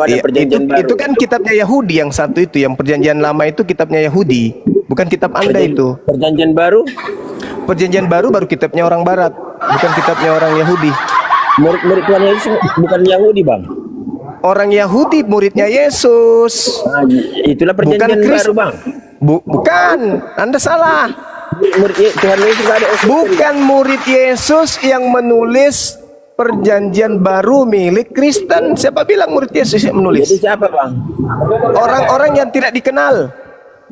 ada Iya, perjanjian baru. itu kan kitabnya Yahudi yang satu itu, yang perjanjian lama itu kitabnya Yahudi, bukan kitab Anda itu. Perjanjian baru, Perjanjian baru baru kitabnya orang Barat, bukan kitabnya orang Yahudi. murid-murid Tuhan Yesus bukan Yahudi, Bang. Orang Yahudi muridnya Yesus, Nah, itulah bukan perjanjian baru, Kristus. Bang. Bukan, Anda salah. Tuhan Yesus nggak ada Kristen, Bukan murid Yesus yang menulis perjanjian baru milik Kristen. Siapa bilang murid Yesus yang Jadi menulis? siapa, Bang? Orang-orang yang tidak dikenal.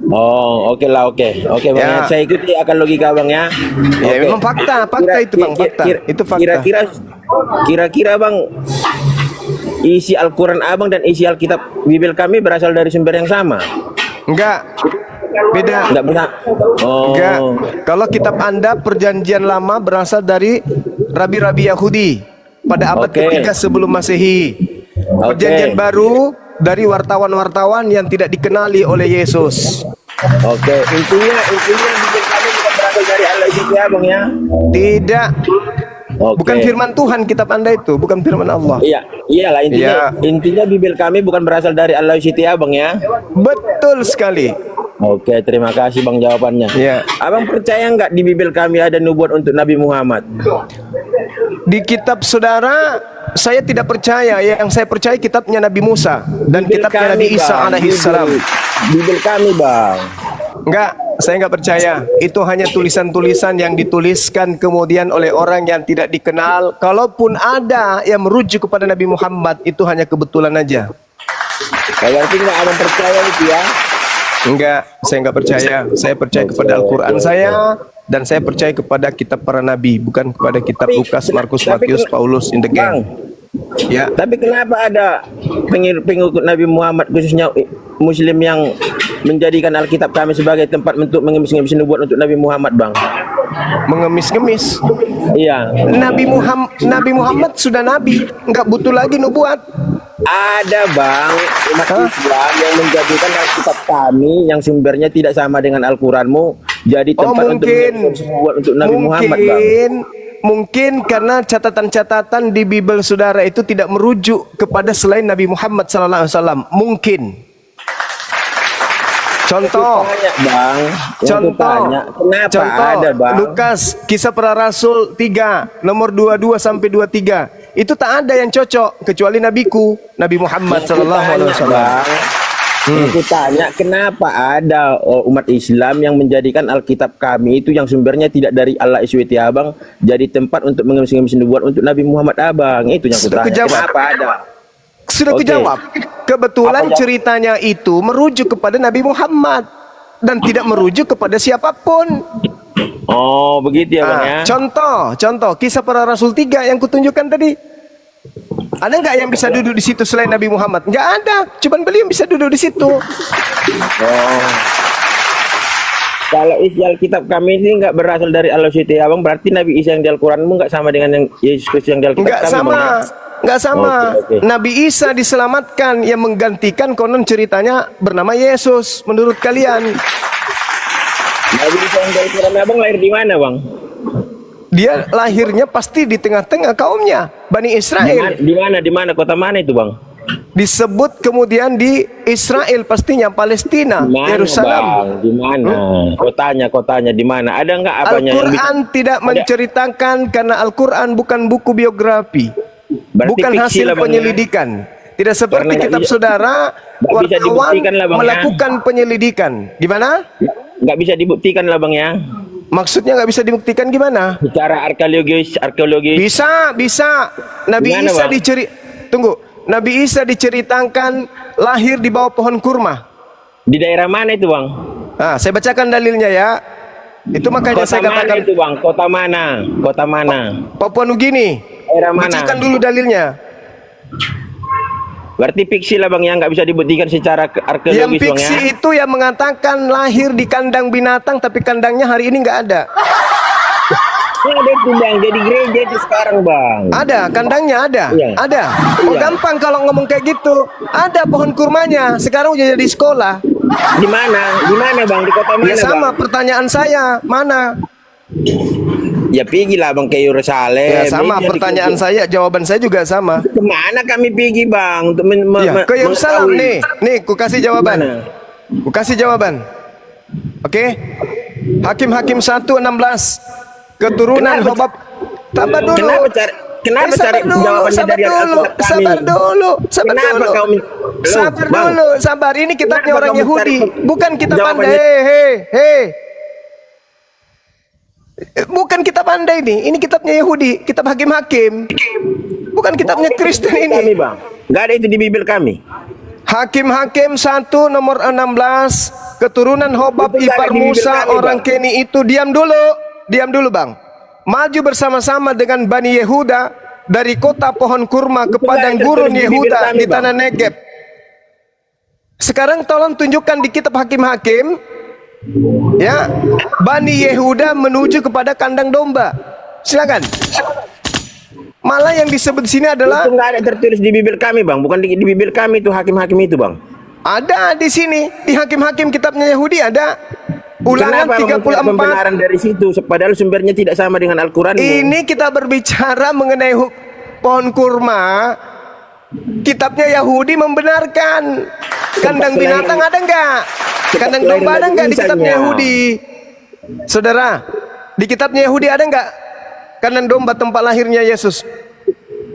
Oh, oke lah, oke Bang. Ya. Saya ikuti akan logika Bang ya. Ya Oke. memang fakta itu Bang, fakta. Itu fakta. Kira-kira Bang, isi Al-Quran Abang dan isi Alkitab Bible kami berasal dari sumber yang sama? Enggak. Beda. Enggak benar. Oh. Enggak. Kalau kitab Anda perjanjian lama berasal dari rabi-rabi Yahudi pada abad Oke. ketiga sebelum Masehi. Perjanjian baru dari wartawan-wartawan yang tidak dikenali oleh Yesus. Oke, intinya Bible kami bukan berasal dari Allah ya Bang ya. Tidak. Oke. Bukan firman Tuhan kitab Anda itu, bukan firman Allah. Iya, iyalah intinya Bible kami bukan berasal dari Allah ya Bang ya. Betul sekali. Oke, terima kasih Bang jawabannya. Ya. Abang percaya nggak di Bible kami ada nubuat untuk Nabi Muhammad? Di kitab saudara saya tidak percaya. Yang saya percaya kitabnya Nabi Musa dan Bible kitabnya kami, Nabi Isa Bang. alaihissalam. Bible kami Bang. Enggak, saya enggak percaya. Itu hanya tulisan-tulisan yang dituliskan kemudian oleh orang yang tidak dikenal. Kalaupun ada yang merujuk kepada Nabi Muhammad, itu hanya kebetulan aja. Berarti nggak abang percaya itu ya? Enggak, saya enggak percaya. Saya percaya kepada Al-Quran saya dan saya percaya kepada kitab para nabi, bukan kepada kitab Lukas, Markus, Matius, Paulus in the gang. Ya, Tapi kenapa ada pengikut Nabi Muhammad khususnya Muslim yang menjadikan Alkitab kami sebagai tempat untuk mengemis-ngemis nubuat untuk Nabi Muhammad, Bang? mengemis-ngemis. Iya. Nabi Muhammad sudah nabi, enggak butuh lagi nubuat. Ada Bang umat Islam yang menjadikan Alkitab kami yang sumbernya tidak sama dengan Al-Quranmu jadi tempat untuk mengemis nubuat untuk Nabi Muhammad, Bang. Mungkin karena catatan-catatan di Bible saudara itu tidak merujuk kepada selain Nabi Muhammad SAW. Mungkin. Contoh, Bang. Kenapa ada, Bang? Lukas, Kisah Para Rasul 3, nomor 22 sampai 23. Itu tak ada yang cocok kecuali nabiku, Nabi Muhammad SAW. Aku tanya kenapa ada umat Islam yang menjadikan Alkitab kami itu yang sumbernya tidak dari Allah SWT Abang jadi tempat untuk mengemis-ngemis nubuat untuk Nabi Muhammad Abang. Itu yang aku tanya. Kenapa ada? Sudah kujawab. Kebetulan ceritanya itu merujuk kepada Nabi Muhammad dan tidak merujuk kepada siapapun. Oh, begitu ya Bang ya. Contoh Kisah Para Rasul 3 yang kutunjukkan tadi. Ada nggak yang bisa duduk di situ selain Nabi Muhammad? Nggak ada. Cuman beliau yang bisa duduk di situ. Oh. Kalau isi Alkitab kami ini nggak berasal dari Allah SWT Abang, berarti Nabi Isa yang di Al-Quranmu nggak sama dengan yang Yesus Kristus yang di Alkitab Nggak kami, sama. Bang, ya? Nggak sama. Oke. Nabi Isa diselamatkan, yang menggantikan konon ceritanya bernama Yesus. Menurut kalian, Nabi Isa yang di Al-Quran Abang lahir di mana, Bang? dia lahirnya pasti di tengah-tengah kaumnya, Bani Israel. Di mana kota mana itu, Bang? Disebut kemudian di Israel, pastinya Palestina, Yerusalem. Di mana? Kotanya di mana? Ada nggak apanya Al-Quran tidak menceritakan karena Al-Quran bukan buku biografi, bukan hasil penyelidikan. Tidak seperti kitab saudara, wartawan melakukan penyelidikan. Gimana? Nggak bisa dibuktikan lah Bang ya. Maksudnya nggak bisa dibuktikan gimana? Secara arkeologis. Bisa. Nabi Isa diceritakan lahir di bawah pohon kurma. Di daerah mana itu, Bang? Nah, saya bacakan dalilnya ya. Itu makanya saya katakan itu, Bang. Kota mana? Papua Nugini. Daerah mana? Bacakan dulu dalilnya. Berarti fiksi lah Bang yang nggak bisa dibuktikan secara arkeologis, Yang Bang ya. fiksi itu yang mengatakan lahir di kandang binatang tapi kandangnya hari ini nggak ada. Ada itu Bang, jadi gereja itu sekarang Bang. Ada, kandangnya ada. Iya. Ada. Oh gampang kalau ngomong kayak gitu. Ada pohon kurmanya, sekarang udah jadi sekolah. Di mana Bang? Di kota mana Ya sama Bang? pertanyaan saya, mana? Ya pergilah bang ke Yerusalem. Ya sama, pertanyaan saya, jawaban saya juga sama. Kemana kami pergi bang untuk Ya, ke Yerusalem nih. Nih, ku kasih jawaban. Ku kasih jawaban. Oke. Hakim-Hakim 1:16. Keturunan Hobab. Sabar dulu. Kenapa cari jawabannya dari Alkitab kami? Sabar dulu. Sabar. Ini kitabnya orang Yahudi, bukan kitab Anda. Hei. Bukan kitab Anda ini kitabnya Yahudi, kitab Hakim-Hakim. Bukan kitabnya Kristen ini. Bang. Enggak ada itu di Bible kami. Hakim-Hakim 1 nomor 16. Keturunan Hobab ipar Musa orang Keni itu, diam dulu bang. Maju bersama-sama dengan Bani Yehuda dari kota pohon kurma ke padang gurun Yehuda di tanah Negeb. Sekarang tolong tunjukkan di kitab Hakim-Hakim, ya, Bani Yehuda menuju kepada kandang domba. Silakan. Malah yang disebut di sini adalah itu nggak ada tertulis di Bible kami bang, bukan di Bible kami itu Hakim-Hakim itu bang. Ada di sini di Hakim-Hakim kitabnya Yahudi ada. Ulangan Kenapa 34. Pembenaran dari situ, padahal sumbernya tidak sama dengan Al-Quran. Ini kita berbicara mengenai pohon kurma. Kitabnya Yahudi membenarkan. Kandang binatang ada enggak? Kandang domba ada enggak di kitabnya Yahudi? Saudara, di kitabnya Yahudi ada enggak kandang domba tempat lahirnya Yesus?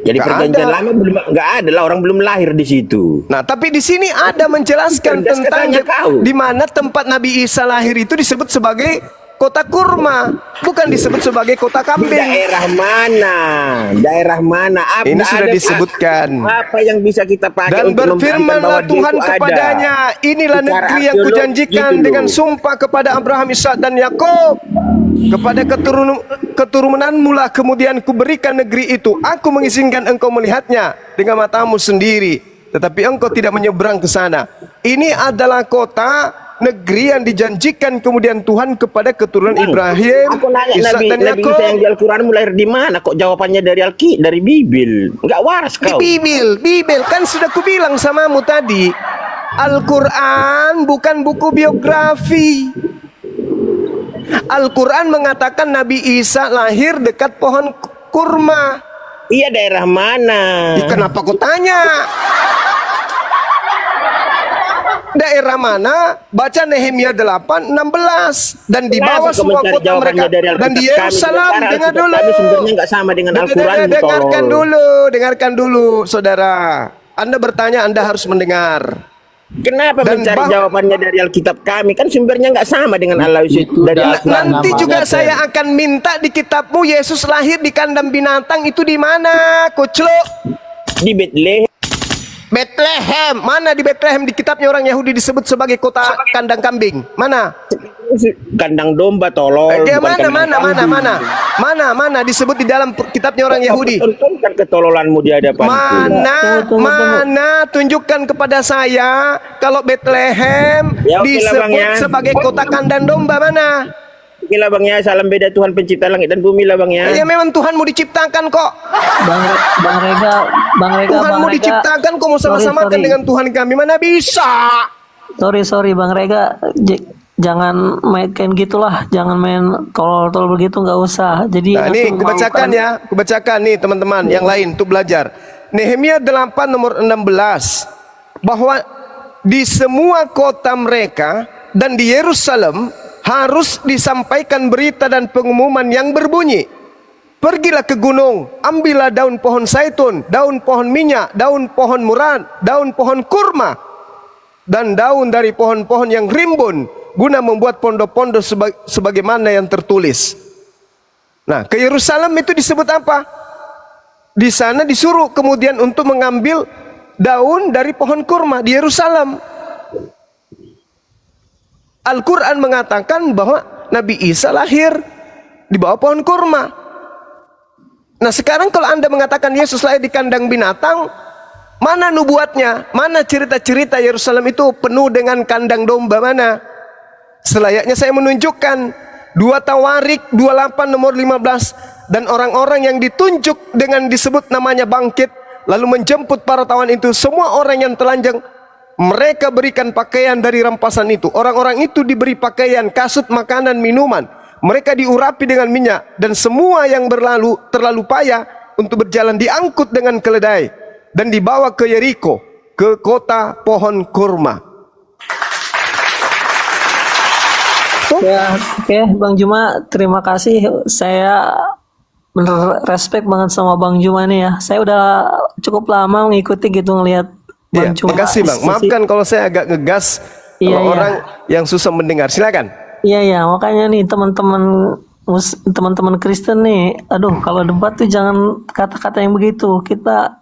Jadi perjanjian lama belum, nggak ada lah, orang belum lahir di situ. Nah, tapi di sini ada menjelaskan tentang di mana tempat Nabi Isa lahir itu disebut sebagai kota kurma, bukan disebut sebagai kota kambing. Daerah mana? Daerah mana? Ini sudah disebutkan. Apa yang bisa kita pakai? Dan berfirmanlah Tuhan kepadanya, inilah negeri yang kujanjikan dengan sumpah kepada Abraham, Ishak dan Yakub. Kepada keturunanmu lah kemudian kuberikan negeri itu. Aku mengizinkan engkau melihatnya dengan matamu sendiri, tetapi engkau tidak menyeberang ke sana. Ini adalah kota negeri yang dijanjikan kemudian Tuhan kepada keturunan Ibrahim, Aku nanya Ishak dan Nabi Yakub. Isa yang di Al-Quran lahir di mana? Kok jawabannya dari Bible? Enggak waras kau. Di Bible kan sudah kubilang samamu tadi. Al-Quran bukan buku biografi. Al-Quran mengatakan Nabi Isa lahir dekat pohon kurma. Iya, daerah mana? Kenapa kau tanya? Daerah mana? Baca Nehemia 8:16. Dan di bawah semua kota mereka. Dan di Yerusalem, dengar dulu. Sumbernya nggak sama dengan Al-Quran. Dengarkan dulu, saudara. Anda bertanya, Anda harus mendengar. Kenapa mencari jawabannya dari Alkitab kami? Kan sumbernya nggak sama dengan Allah dari Al-Quran. Nanti juga saya akan minta di kitabmu Yesus lahir di kandang binatang itu di mana, Kucluk? Di Bethlehem. Bethlehem. Mana di Bethlehem di kitabnya orang Yahudi disebut sebagai kota kandang kambing? Mana? Kandang domba, tolol. Mana disebut di dalam kitabnya orang Yahudi? Tontonkan ketololanmu di hadapan. Mana tunjukkan kepada saya kalau Bethlehem disebut sebagai kota kandang domba, mana? Gila bang ya, salam beda Tuhan pencipta langit dan bumi lah bang ya. Ya memang Tuhanmu diciptakan kok. Bang Rega, Tuhanmu diciptakan kok mau sama-samakan dengan Tuhan kami, mana bisa? Sorry Bang Rega, jangan main gitulah, jangan main tolol-tolol begitu, nggak usah. Jadi nah, ini kubacakan nih teman-teman yang lain untuk belajar. Nehemia 8 nomor 16, bahwa di semua kota mereka dan di Yerusalem harus disampaikan berita dan pengumuman yang berbunyi, pergilah ke gunung, ambillah daun pohon zaitun, daun pohon minyak, daun pohon murad, daun pohon kurma, dan daun dari pohon-pohon yang rimbun, guna membuat pondok-pondok sebagaimana yang tertulis. Nah, ke Yerusalem itu disebut apa? Di sana disuruh kemudian untuk mengambil daun dari pohon kurma di Yerusalem. Al-Quran mengatakan bahwa Nabi Isa lahir di bawah pohon kurma. Nah, sekarang kalau Anda mengatakan Yesus lahir di kandang binatang, mana nubuatnya? Mana cerita-cerita Yerusalem itu penuh dengan kandang domba, mana? Selayaknya saya menunjukkan 2 Tawarik 28 nomor 15, dan orang-orang yang ditunjuk dengan disebut namanya bangkit lalu menjemput para tawan itu, semua orang yang telanjang mereka berikan pakaian dari rampasan itu. Orang-orang itu diberi pakaian, kasut, makanan, minuman. mereka diurapi dengan minyak, dan semua yang terlalu payah untuk berjalan diangkut dengan keledai dan dibawa ke Yeriko, ke kota pohon kurma. Ya, oke, Bang Juma, terima kasih. Saya bener respect banget sama Bang Juma nih ya. Saya udah cukup lama mengikuti gitu ngelihat Bang Iya, Juma. makasih Bang. Maafkan kalau saya agak ngegas Iya, kalau iya. orang yang susah mendengar. Silakan. Iya, makanya nih teman-teman Kristen nih, aduh kalau debat tuh jangan kata-kata yang begitu. Kita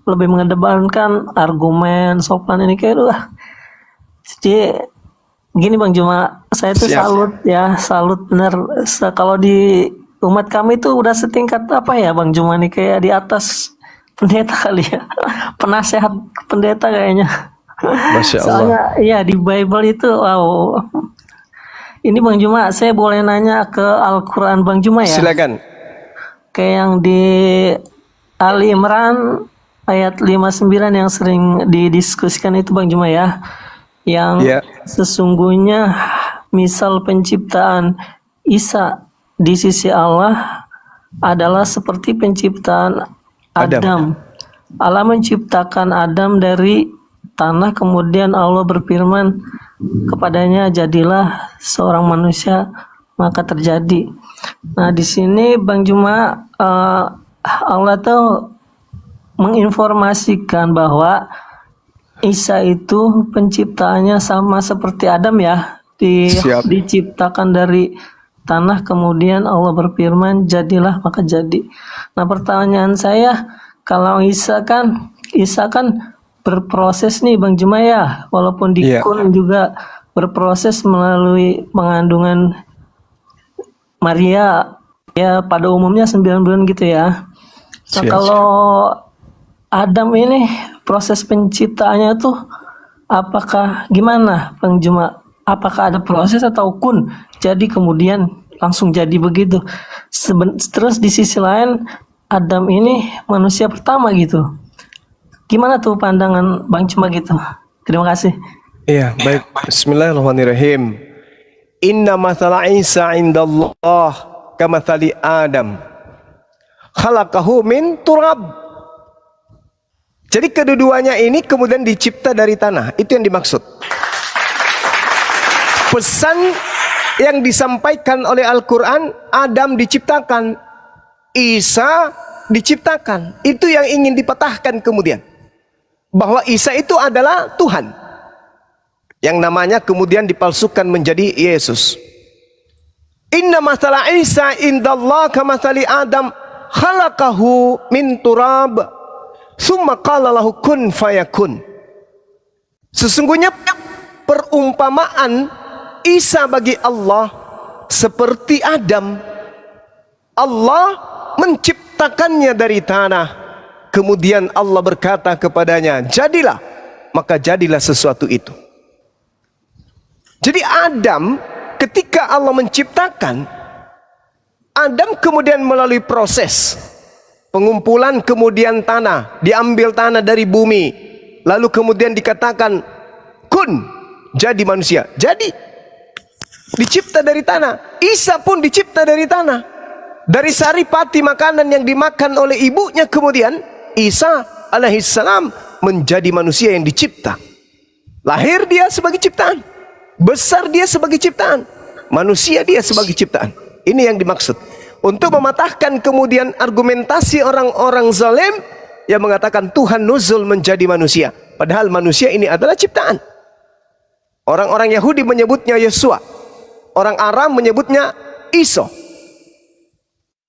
lebih mengedepankan argumen, sopan ini kayak wah. Jadi gini Bang Juma, saya tuh Siap. salut bener. Kalau di umat kami tuh udah setingkat apa ya Bang Juma nih, kayak di atas pendeta kali ya. Penasehat pendeta kayaknya. Masya Allah. Soalnya iya di Bible itu wow. Ini Bang Juma, saya boleh nanya ke Al-Quran Bang Juma ya? Silakan. Kayak yang di Ali Imran ayat 59 yang sering didiskusikan itu Bang Juma ya. Yang Iya. sesungguhnya misal penciptaan Isa di sisi Allah adalah seperti penciptaan Adam. Allah menciptakan Adam dari tanah, kemudian Allah berfirman kepadanya, jadilah seorang manusia, maka terjadi. Nah di sini Bang Juma, Allah tuh menginformasikan bahwa Isa itu penciptaannya sama seperti Adam ya, Siap. diciptakan dari tanah, kemudian Allah berfirman jadilah maka jadi. Nah pertanyaan saya, kalau Isa kan berproses nih Bang Juma ya, walaupun Iya. dikun juga berproses melalui pengandungan Maria ya, pada umumnya 9 bulan gitu ya. Nah Siap. kalau Adam ini proses penciptaannya tuh apakah gimana Bang Juma? Apakah ada proses atau kun jadi kemudian langsung jadi begitu? Terus di sisi lain Adam ini manusia pertama gitu. Gimana tuh pandangan Bang Juma gitu? Terima kasih. Iya, baik. Bismillahirrahmanirrahim. Inna mathala Isa indallah kamathali Adam. Khalaqahu min turab. Jadi kedua-duanya ini kemudian dicipta dari tanah. Itu yang dimaksud. Pesan yang disampaikan oleh Al-Quran, Adam diciptakan, Isa diciptakan. Itu yang ingin dipatahkan kemudian. Bahwa Isa itu adalah Tuhan. Yang namanya kemudian dipalsukan menjadi Yesus. Inna mathala Isa indallah kamathali Adam khalaqahu min turab. Summa qala lahu kun fayakun. Sesungguhnya perumpamaan Isa bagi Allah seperti Adam. Allah menciptakannya dari tanah. Kemudian Allah berkata kepadanya, jadilah. Maka jadilah sesuatu itu. Jadi Adam ketika Allah menciptakan, Adam kemudian melalui proses pengumpulan, kemudian tanah, diambil tanah dari bumi, lalu kemudian dikatakan kun, jadi manusia. Jadi dicipta dari tanah. Isa pun dicipta dari tanah, dari saripati makanan yang dimakan oleh ibunya. Kemudian Isa alaihissalam menjadi manusia yang dicipta. Lahir dia sebagai ciptaan, besar dia sebagai ciptaan, manusia dia sebagai ciptaan. Ini yang dimaksud. Untuk mematahkan kemudian argumentasi orang-orang zalim yang mengatakan Tuhan nuzul menjadi manusia, padahal manusia ini adalah ciptaan. Orang-orang Yahudi menyebutnya Yesua, orang Aram menyebutnya Iso,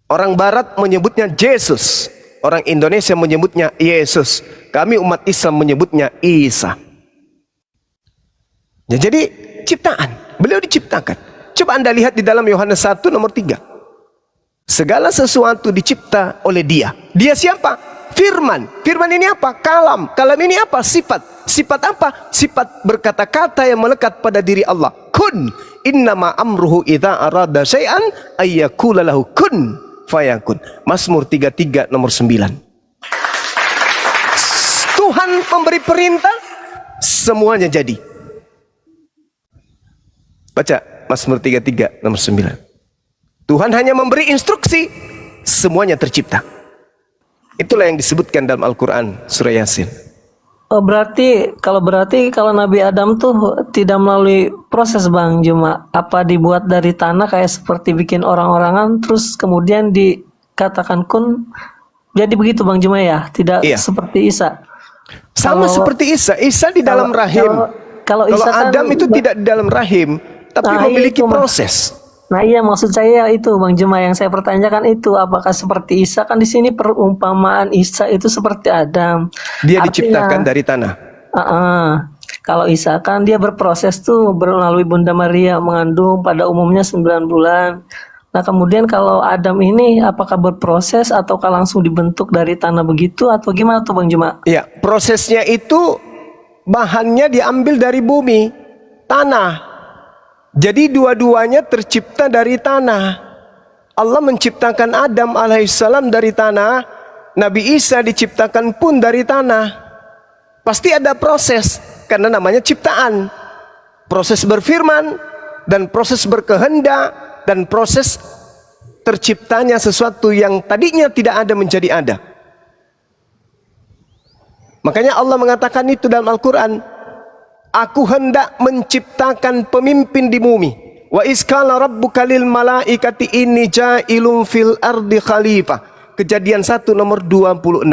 orang Barat menyebutnya Yesus, orang Indonesia menyebutnya Yesus, kami umat Islam menyebutnya Isa. Ya, jadi ciptaan, beliau diciptakan. Coba Anda lihat di dalam Yohanes 1 nomor 3. Segala sesuatu dicipta oleh dia. Dia siapa? Firman. Firman ini apa? Kalam. Kalam ini apa? Sifat. Sifat apa? Sifat berkata-kata yang melekat pada diri Allah. Kun. Innama amruhu idza arada syai'an ayyakula lahu kun fayakun. Mazmur 33 nomor 9. Tuhan memberi perintah, semuanya jadi. Baca Mazmur 33 nomor 9. Tuhan hanya memberi instruksi, semuanya tercipta. Itulah yang disebutkan dalam Al-Quran surah Yasin. Oh, berarti kalau Nabi Adam tuh tidak melalui proses Bang Juma, apa dibuat dari tanah kayak seperti bikin orang-orangan, terus kemudian dikatakan kun, jadi begitu Bang Juma ya, tidak Iya. seperti Isa. Sama Kalau- seperti Isa. Isa di dalam rahim. kalau Kalau Isa kan Adam itu tidak di dalam rahim, tapi Nah, memiliki itu, Mas. proses. Nah iya maksud saya itu Bang Juma yang saya pertanyakan itu apakah seperti Isa, kan di sini perumpamaan Isa itu seperti Adam. Dia Artinya, diciptakan dari tanah. kalau Isa kan dia berproses tuh melalui Bunda Maria mengandung pada umumnya 9 bulan. Nah kemudian kalau Adam ini apakah berproses ataukah langsung dibentuk dari tanah begitu atau gimana tuh Bang Juma? Ya, prosesnya itu bahannya diambil dari bumi, tanah. Jadi dua-duanya tercipta dari tanah. Allah menciptakan Adam alaihissalam dari tanah, Nabi Isa diciptakan pun dari tanah. Pasti ada proses, karena namanya ciptaan. Proses berfirman, dan proses berkehendak, dan proses terciptanya sesuatu yang tadinya tidak ada menjadi ada. Makanya Allah mengatakan itu dalam Al-Quran, Aku hendak menciptakan pemimpin di bumi. Wa iskala rabbuka lil malaikati inni ja'ilun fil ardi khalifah. Kejadian 1 nomor 26.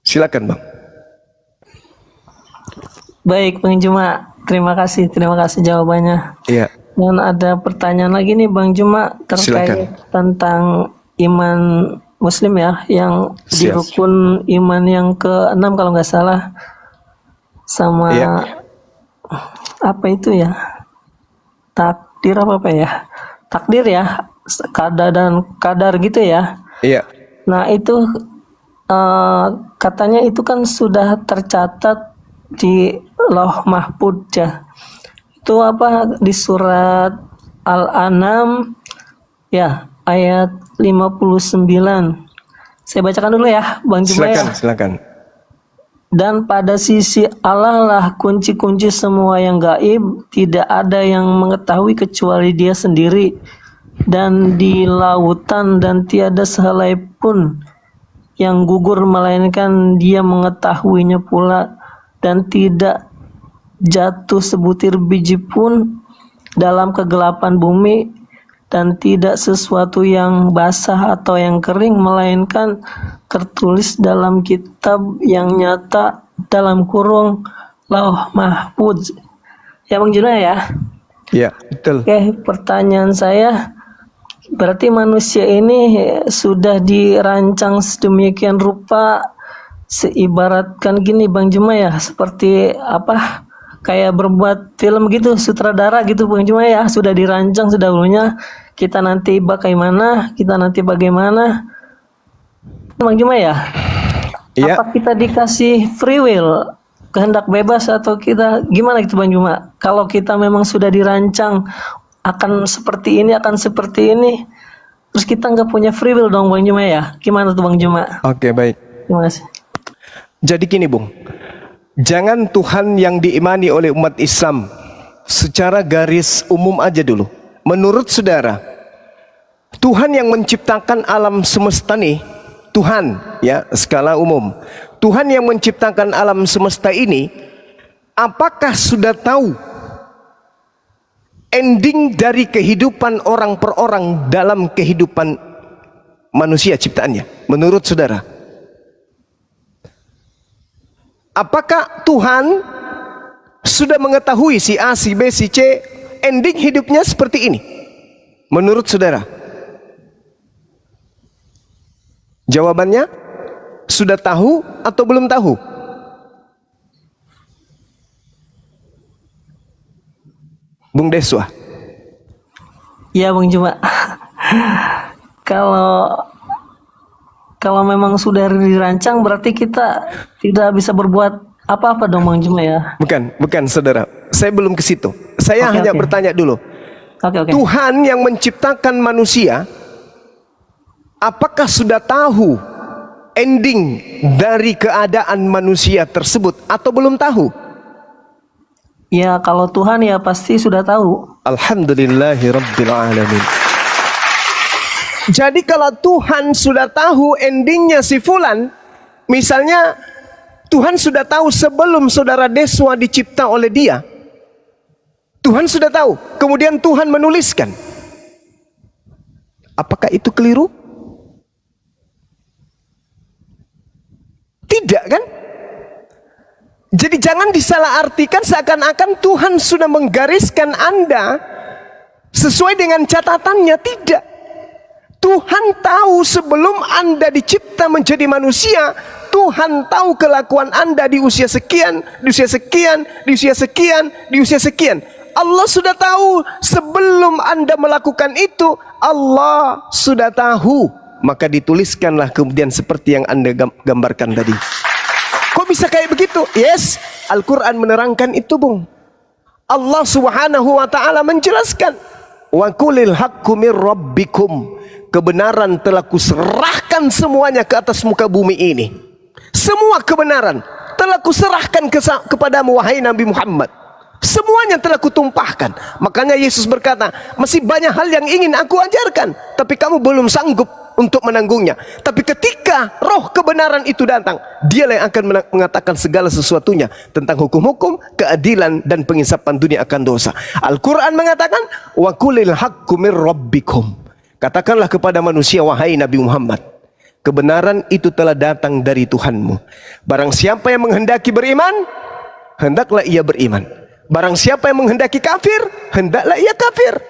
Silakan Bang. Baik Bang Juma, terima kasih jawabannya. Iya. Dan ada pertanyaan lagi nih Bang Juma terkait Silakan. tentang iman Muslim ya, yang di Siap. rukun iman yang ke-6 kalau nggak salah, sama Iya. apa itu ya, takdir apa ya, takdir ya, kadar gitu ya. Iya. Nah itu katanya itu kan sudah tercatat di Lauh Mahfudz ya. Itu apa di surat Al-An'am ya ayat 59. Saya bacakan dulu ya Bang Juma ya. Silakan. Dan pada sisi Allah lah kunci-kunci semua yang gaib, tidak ada yang mengetahui kecuali Dia sendiri. Dan di lautan dan tiada sehelai pun yang gugur melainkan Dia mengetahuinya pula, dan tidak jatuh sebutir biji pun dalam kegelapan bumi, dan tidak sesuatu yang basah atau yang kering melainkan tertulis dalam kitab yang nyata dalam kurung Lauh Mahfudz. Ya Bang Juna ya. Iya, betul. Oke, pertanyaan saya, berarti manusia ini sudah dirancang sedemikian rupa, seibaratkan gini Bang Juma ya, seperti apa, kayak berbuat film gitu, sutradara gitu Bang Juma ya, sudah dirancang sedahulunya, kita nanti bagaimana, Bang Juma ya. Iya. Apa kita dikasih free will, kehendak bebas, atau kita gimana gitu Bang Juma? Kalau kita memang sudah dirancang akan seperti ini, terus kita nggak punya free will dong Bang Juma ya? Gimana tuh Bang Juma? Oke, baik. Terima kasih. Jadi gini Bung, jangan Tuhan yang diimani oleh umat Islam secara garis umum aja dulu. Menurut saudara, Tuhan yang menciptakan alam semesta nih, Tuhan ya skala umum, Tuhan yang menciptakan alam semesta ini, apakah sudah tahu ending dari kehidupan orang per orang dalam kehidupan manusia ciptaannya? Menurut saudara, apakah Tuhan sudah mengetahui si A, si B, si C ending hidupnya seperti ini? Menurut saudara? Jawabannya sudah tahu atau belum tahu? Bung Deswa. Iya Bang Juma. Kalau memang sudah dirancang, berarti kita tidak bisa berbuat apa-apa dong Bang Juma ya. Bukan saudara. Saya belum ke situ. Saya hanya bertanya dulu. Oke. Tuhan yang menciptakan manusia, apakah sudah tahu ending dari keadaan manusia tersebut atau belum tahu? Ya kalau Tuhan ya pasti sudah tahu. Alhamdulillahirabbil alamin. Jadi kalau Tuhan sudah tahu endingnya si fulan, misalnya Tuhan sudah tahu sebelum saudara Deswa dicipta oleh dia, Tuhan sudah tahu, kemudian Tuhan menuliskan. Apakah itu keliru? Tidak kan? Jadi jangan disalahartikan seakan-akan Tuhan sudah menggariskan Anda sesuai dengan catatannya. Tidak. Tuhan tahu sebelum Anda dicipta menjadi manusia, Tuhan tahu kelakuan Anda di usia sekian, di usia sekian, di usia sekian, di usia sekian. Allah sudah tahu sebelum Anda melakukan itu, Allah sudah tahu. Maka dituliskanlah kemudian seperti yang Anda gambarkan tadi. Kok bisa kayak begitu? Yes, Al-Quran menerangkan itu, Bung. Allah Subhanahu wa ta'ala menjelaskan, wa qulil haqqu mir rabbikum. Kebenaran telah kuserahkan semuanya ke atas muka bumi ini. Semua kebenaran telah kuserahkan kepadamu wahai Nabi Muhammad. Semuanya telah kutumpahkan. Makanya Yesus berkata, masih banyak hal yang ingin aku ajarkan, tapi kamu belum sanggup untuk menanggungnya. Tapi ketika roh kebenaran itu datang, dialah yang akan mengatakan segala sesuatunya tentang hukum-hukum, keadilan, dan pengisapan dunia akan dosa. Al-Quran mengatakan, wa qulil haqqu mir rabbikum. Katakanlah kepada manusia, wahai Nabi Muhammad, kebenaran itu telah datang dari Tuhanmu. Barang siapa yang menghendaki beriman, hendaklah ia beriman. Barang siapa yang menghendaki kafir, hendaklah ia kafir.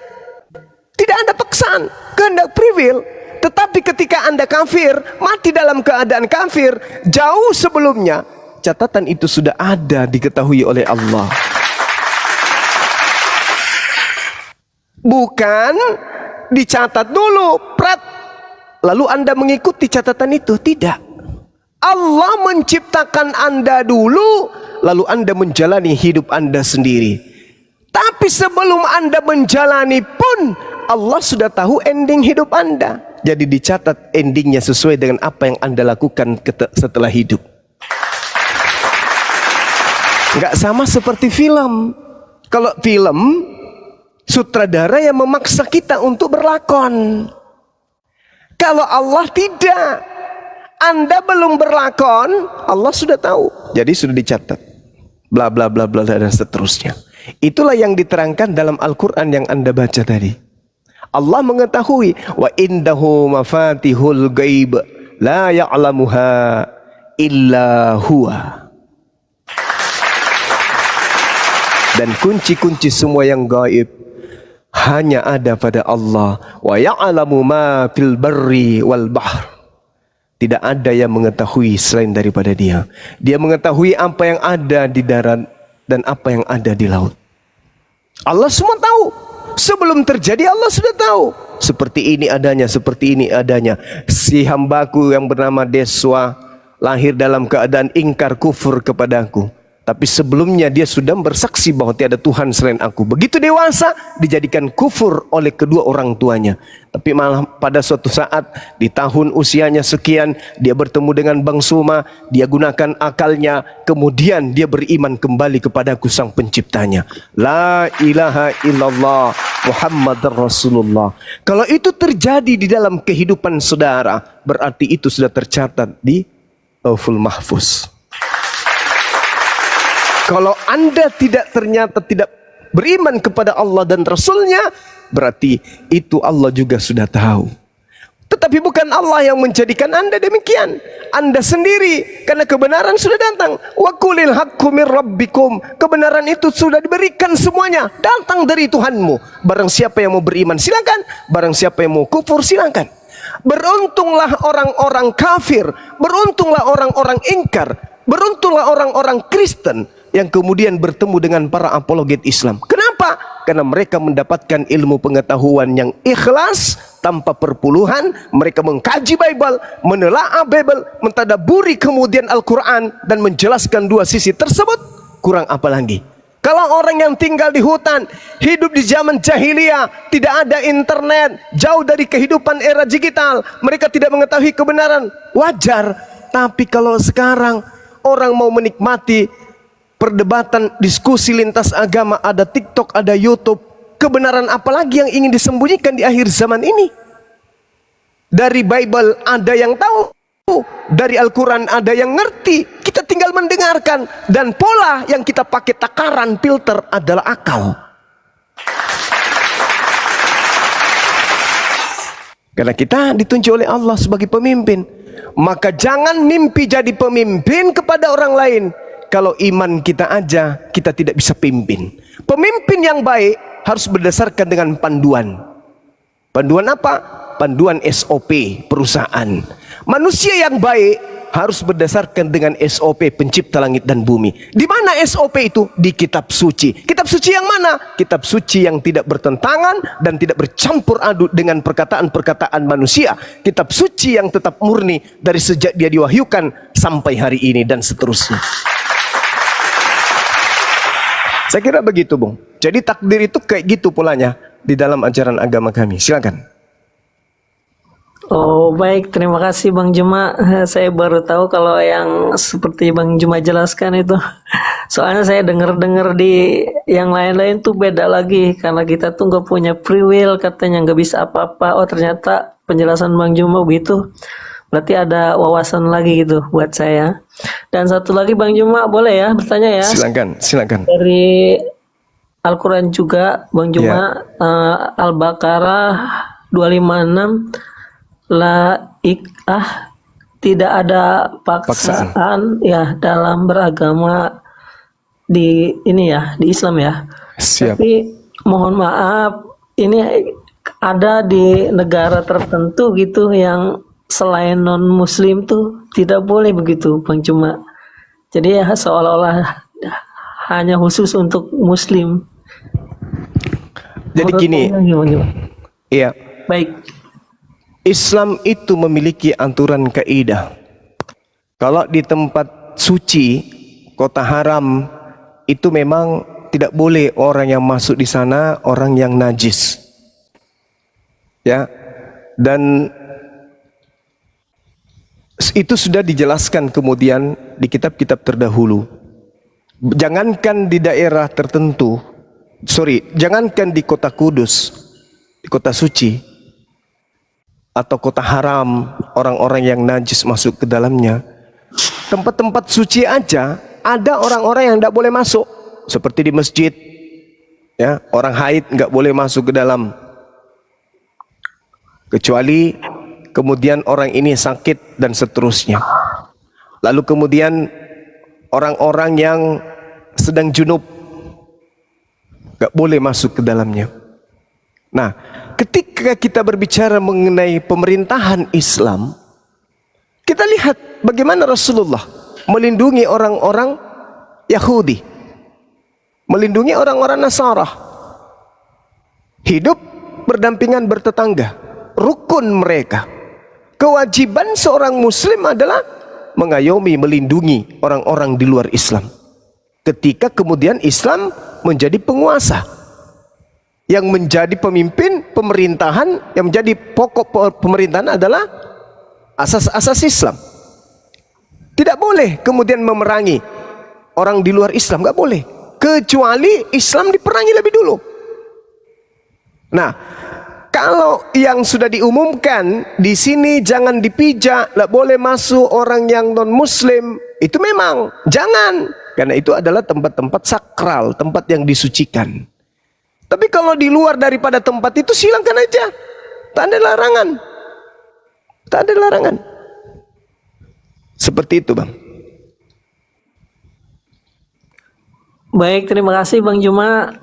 Tidak ada paksaan, kehendak free will. Tetapi ketika Anda kafir, mati dalam keadaan kafir, jauh sebelumnya, catatan itu sudah ada, diketahui oleh Allah. Bukan dicatat dulu, prat, lalu Anda mengikuti catatan itu. Tidak. Allah menciptakan Anda dulu, lalu Anda menjalani hidup Anda sendiri. Tapi sebelum Anda menjalani pun, Allah sudah tahu ending hidup Anda. Jadi dicatat endingnya sesuai dengan apa yang Anda lakukan setelah hidup. Nggak sama seperti film. Kalau film, sutradara yang memaksa kita untuk berlakon. Kalau Allah tidak. Anda belum berlakon, Allah sudah tahu. Jadi sudah dicatat. Bla bla bla bla dan seterusnya. Itulah yang diterangkan dalam Al-Quran yang Anda baca tadi. Allah mengetahui, wa indahu mafatihul ghaib la ya'lamuha illa huwa. Dan kunci-kunci semua yang gaib hanya ada pada Allah. Wa ya'lamu ma fil barri wal bahr. Tidak ada yang mengetahui selain daripada Dia. Dia mengetahui apa yang ada di darat dan apa yang ada di laut. Allah semua tahu. Sebelum terjadi Allah sudah tahu. Seperti ini adanya, seperti ini adanya. Si hambaku yang bernama Deswa lahir dalam keadaan ingkar kufur kepadaku. Tapi sebelumnya dia sudah bersaksi bahwa tiada Tuhan selain aku. Begitu dewasa dijadikan kufur oleh kedua orang tuanya. Tapi malah pada suatu saat di tahun usianya sekian dia bertemu dengan Bang Suma. Dia gunakan akalnya. Kemudian dia beriman kembali kepadaku sang penciptanya. La ilaha illallah Muhammadar Rasulullah. Kalau itu terjadi di dalam kehidupan saudara, berarti itu sudah tercatat di Lauhul Mahfuz. Kalau Anda ternyata tidak beriman kepada Allah dan Rasulnya, berarti itu Allah juga sudah tahu. Tetapi bukan Allah yang menjadikan Anda demikian. Anda sendiri, karena kebenaran sudah datang. Wa qulil haqqu mir rabbikum. Kebenaran itu sudah diberikan semuanya, datang dari Tuhanmu. Barang siapa yang mau beriman silakan, barang siapa yang mau kufur silakan. Beruntunglah orang-orang kafir, beruntunglah orang-orang ingkar, beruntunglah orang-orang Kristen yang kemudian bertemu dengan para apologet Islam. Kenapa? Karena mereka mendapatkan ilmu pengetahuan yang ikhlas, tanpa perpuluhan. Mereka mengkaji Bible, menelaah Bible, mentadaburi kemudian Al-Quran, dan menjelaskan dua sisi tersebut. Kurang apa lagi? Kalau orang yang tinggal di hutan, hidup di zaman jahiliyah, tidak ada internet, jauh dari kehidupan era digital, mereka tidak mengetahui kebenaran, wajar. Tapi kalau sekarang orang mau menikmati perdebatan, diskusi lintas agama, ada TikTok, ada YouTube, kebenaran apa lagi yang ingin disembunyikan di akhir zaman ini? Dari Bible ada yang tahu, dari Al-Quran ada yang ngerti, kita tinggal mendengarkan. Dan pola yang kita pakai takaran filter adalah akal. Karena kita ditunjuk oleh Allah sebagai pemimpin, maka jangan mimpi jadi pemimpin kepada orang lain. Kalau iman kita aja, kita tidak bisa pimpin. Pemimpin yang baik harus berdasarkan dengan panduan. Panduan apa? Panduan SOP perusahaan. Manusia yang baik harus berdasarkan dengan SOP pencipta langit dan bumi. Di mana SOP itu? Di kitab suci. Kitab suci yang mana? Kitab suci yang tidak bertentangan dan tidak bercampur aduk dengan perkataan-perkataan manusia. Kitab suci yang tetap murni dari sejak dia diwahyukan sampai hari ini dan seterusnya. Saya kira begitu, Bung. Jadi takdir itu kayak gitu polanya di dalam ajaran agama kami. Silakan. Oh baik, terima kasih Bang Juma. Saya baru tahu kalau yang seperti Bang Juma jelaskan itu. Soalnya saya dengar-dengar di yang lain-lain tuh beda lagi. Karena kita tuh nggak punya free will, katanya nggak bisa apa-apa. Oh ternyata penjelasan Bang Juma begitu. Berarti ada wawasan lagi gitu buat saya. Dan satu lagi Bang Juma, boleh ya bertanya ya? Silakan, silakan. Dari Al-Quran juga Bang Juma, Al-Baqarah 256, la ikah, tidak ada paksaan ya dalam beragama di ini ya, di Islam ya. Siap. Tapi mohon maaf, ini ada di negara tertentu gitu yang selain non muslim tuh tidak boleh begitu Bang Juma. Jadi ya seolah-olah hanya khusus untuk muslim. Jadi gini, iya. Baik. Islam itu memiliki aturan kaidah. Kalau di tempat suci, kota haram, itu memang tidak boleh orang yang masuk di sana orang yang najis. Ya. Dan itu sudah dijelaskan kemudian di kitab-kitab terdahulu. Jangankan di daerah tertentu, jangankan di kota Kudus, di kota suci, atau kota haram, orang-orang yang najis masuk ke dalamnya. Tempat-tempat suci aja ada orang-orang yang tidak boleh masuk, seperti di masjid, ya, orang haid nggak boleh masuk ke dalam, kecuali kemudian orang ini sakit dan seterusnya. Lalu kemudian orang-orang yang sedang junub gak boleh masuk ke dalamnya. Nah, ketika kita berbicara mengenai pemerintahan Islam, kita lihat bagaimana Rasulullah melindungi orang-orang Yahudi, melindungi orang-orang Nasara, hidup berdampingan bertetangga, rukun mereka. Kewajiban seorang muslim adalah mengayomi, melindungi orang-orang di luar Islam. Ketika kemudian Islam menjadi penguasa, yang menjadi pemimpin pemerintahan, yang menjadi pokok pemerintahan adalah asas-asas Islam. Tidak boleh kemudian memerangi orang di luar Islam, nggak boleh. Kecuali Islam diperangi lebih dulu. Nah, kalau yang sudah diumumkan di sini jangan dipijak, tidak boleh masuk orang yang non muslim, itu memang jangan, karena itu adalah tempat-tempat sakral, tempat yang disucikan. Tapi kalau di luar daripada tempat itu silakan aja, tak ada larangan, tak ada larangan. Seperti itu, Bang. Baik, terima kasih Bang Juma.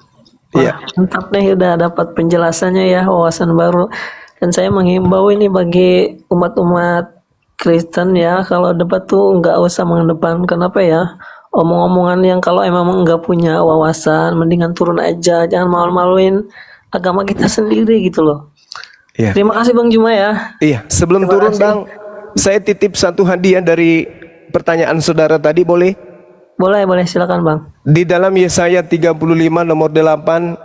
Iya. Mantap nih udah dapat penjelasannya ya, wawasan baru. Dan saya menghimbau ini bagi umat-umat Kristen ya, kalau debat tuh nggak usah mengedepankan apa ya, omong-omongan yang kalau emang nggak punya wawasan, mendingan turun aja, jangan malu-maluin agama kita sendiri gitu loh. Iya. Terima kasih Bang Juma ya. Iya, sebelum Terima turun kasih. Bang, saya titip satu hadiah dari pertanyaan saudara tadi, boleh? Boleh, silakan Bang. Di dalam Yesaya 35 nomor 8,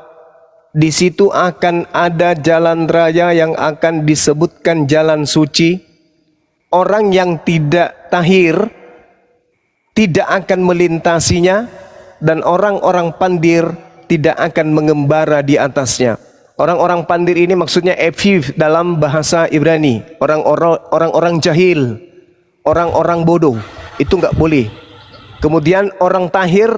di situ akan ada jalan raya yang akan disebutkan jalan suci, orang yang tidak tahir tidak akan melintasinya, dan orang-orang pandir tidak akan mengembara di atasnya. Orang-orang pandir ini maksudnya efif dalam bahasa Ibrani, orang-orang jahil, orang-orang bodoh, itu nggak boleh. Kemudian orang tahir,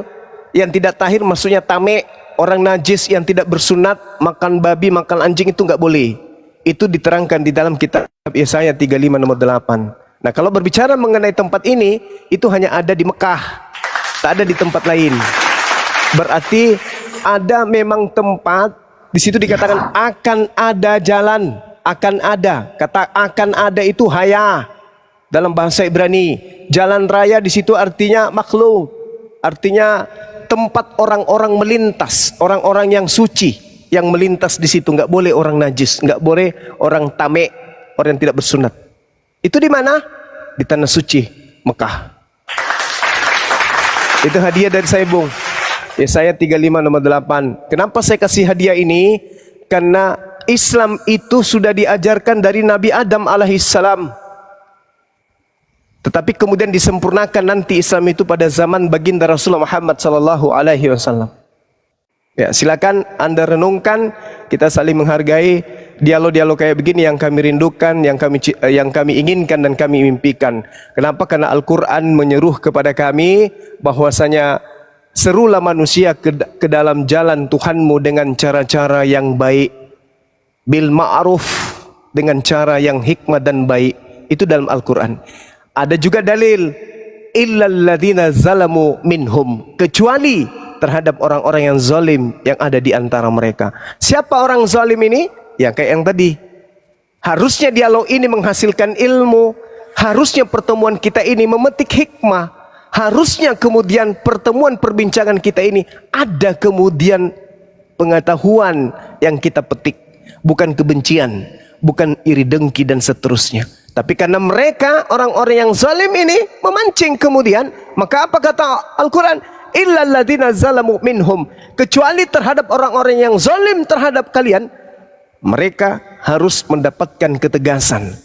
yang tidak tahir maksudnya tamek, orang najis yang tidak bersunat, makan babi, makan anjing, itu nggak boleh. Itu diterangkan di dalam kitab Yesaya 35 nomor 8. Nah, kalau berbicara mengenai tempat ini, itu hanya ada di Mekah, tak ada di tempat lain. Berarti ada memang tempat, di situ dikatakan akan ada jalan, akan ada. Kata akan ada itu haya dalam bahasa Ibrani. Jalan raya di situ artinya makhluk, artinya tempat orang-orang melintas, orang-orang yang suci yang melintas di situ. Nggak boleh orang najis, nggak boleh orang tamek, orang yang tidak bersunat. Itu di mana? Di tanah suci Mekah. Itu hadiah dari saya, Bung. Yesaya 35 nomor 8. Kenapa saya kasih hadiah ini? Karena Islam itu sudah diajarkan dari Nabi Adam alaihissalam. Tetapi kemudian disempurnakan nanti Islam itu pada zaman baginda Rasulullah Muhammad sallallahu alaihi wasallam. Ya, silakan Anda renungkan, kita saling menghargai. Dialog-dialog kayak begini yang kami rindukan, yang kami inginkan dan kami mimpikan. Kenapa? Karena Al-Quran menyeru kepada kami bahwasanya serulah manusia ke dalam jalan Tuhanmu dengan cara-cara yang baik, bil ma'ruf, dengan cara yang hikmah dan baik. Itu dalam Al-Quran. Ada juga dalil, illal ladzina zalamu minhum, kecuali terhadap orang-orang yang zalim yang ada di antara mereka. Siapa orang zalim ini? Ya kayak yang tadi. Harusnya dialog ini menghasilkan ilmu, harusnya pertemuan kita ini memetik hikmah, harusnya kemudian pertemuan perbincangan kita ini ada kemudian pengetahuan yang kita petik, bukan kebencian, bukan iri dengki dan seterusnya. Tapi karena mereka orang-orang yang zalim ini memancing kemudian, maka apa kata Al-Quran? Illal ladzina zalamu minhum, kecuali terhadap orang-orang yang zalim terhadap kalian, mereka harus mendapatkan ketegasan.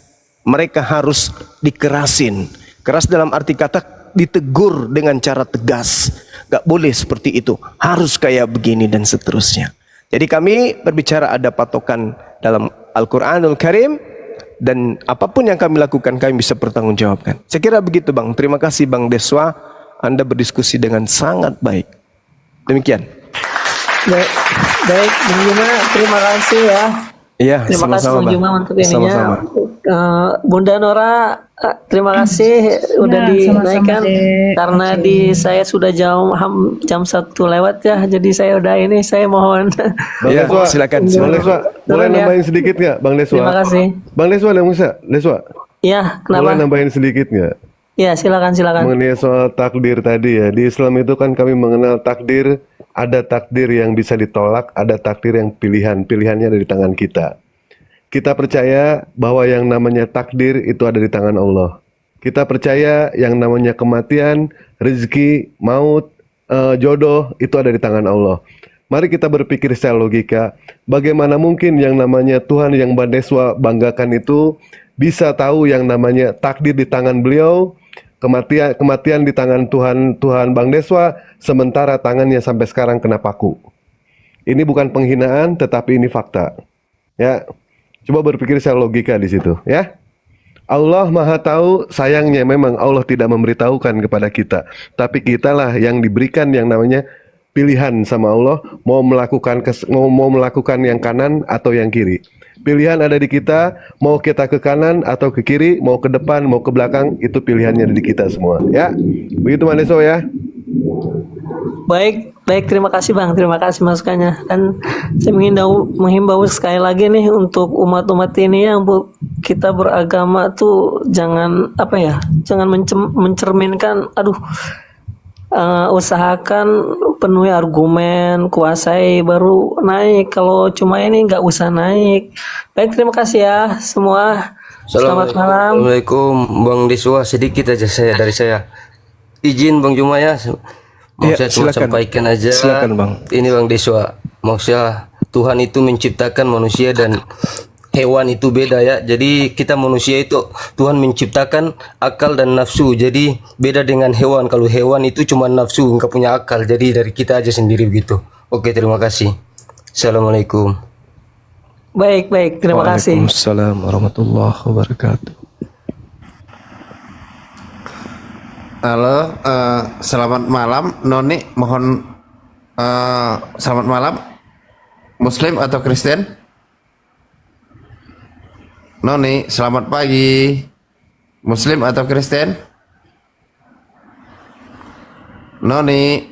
Mereka harus dikerasin. Keras dalam arti kata ditegur dengan cara tegas. Gak boleh seperti itu, harus kayak begini dan seterusnya. Jadi kami berbicara ada patokan dalam Al-Quranul Karim, dan apapun yang kami lakukan kami bisa pertanggungjawabkan. Saya kira begitu, Bang. Terima kasih Bang Deswa, Anda berdiskusi dengan sangat baik. Demikian. Baik, baik Bang Juma, terima kasih ya. Iya, Terima kasih sama-sama, Bang Bang. Juma untuk ininya. Sama-sama. Bunda Nora, terima kasih udah sama-sama, dinaikkan Dek. karena Oke. di saya sudah jam 1 lewat ya, jadi saya udah ini, saya mohon. Bang Iya, Deswa, silakan. Bang silakan. Deswa, boleh Turun ya. nambahin sedikit nggak, Bang Deswa? Terima kasih. Bang Deswa, yang bisa, Deswa, Ya, boleh kenapa? nambahin sedikit nggak? Ya, silakan. Mengenai soal takdir tadi ya, di Islam itu kan kami mengenal takdir, ada takdir yang bisa ditolak, ada takdir yang pilihannya ada di tangan kita. Kita percaya bahwa yang namanya takdir itu ada di tangan Allah. Kita percaya yang namanya kematian, rezeki, maut, jodoh itu ada di tangan Allah. Mari kita berpikir secara logika, bagaimana mungkin yang namanya Tuhan yang Bang Deswa banggakan itu bisa tahu yang namanya takdir di tangan beliau, kematian di tangan Tuhan Bang Deswa, sementara tangannya sampai sekarang kena paku. Ini bukan penghinaan, tetapi ini fakta. Ya, coba berpikir secara logika di situ. Ya, Allah Maha Tahu. Sayangnya memang Allah tidak memberitahukan kepada kita, tapi kitalah yang diberikan yang namanya pilihan sama Allah, mau melakukan yang kanan atau yang kiri. Pilihan ada di kita, mau kita ke kanan atau ke kiri, mau ke depan, mau ke belakang, itu pilihannya ada di kita semua. Ya, begitu Bang Deswa ya. Baik, terima kasih Bang, terima kasih masukannya. Dan saya menghimbau sekali lagi nih untuk umat-umat ini yang kita beragama tuh jangan jangan mencerminkan, usahakan penuhi argumen, kuasai baru naik. Kalau cuma ini nggak usah naik. Baik, terima kasih ya semua. Selamat malam. Assalamualaikum Bang Deswa, sedikit aja dari saya. Izin Bang Juma ya. Mau Ya, saya cuma silakan. sampaikan aja. Silakan, Bang. Ini Bang Deswa. Maksudnya Tuhan itu menciptakan manusia dan hewan itu beda ya. Jadi kita manusia itu Tuhan menciptakan akal dan nafsu. Jadi beda dengan hewan. Kalau hewan itu cuma nafsu, nggak punya akal. Jadi dari kita aja sendiri begitu. Oke, terima kasih. Assalamualaikum. Baik, baik. Terima kasih. Waalaikumsalam warahmatullahi wabarakatuh. Halo, selamat malam, Noni. Mohon selamat malam. Muslim atau Kristen? Noni, selamat pagi. Muslim atau Kristen? Noni.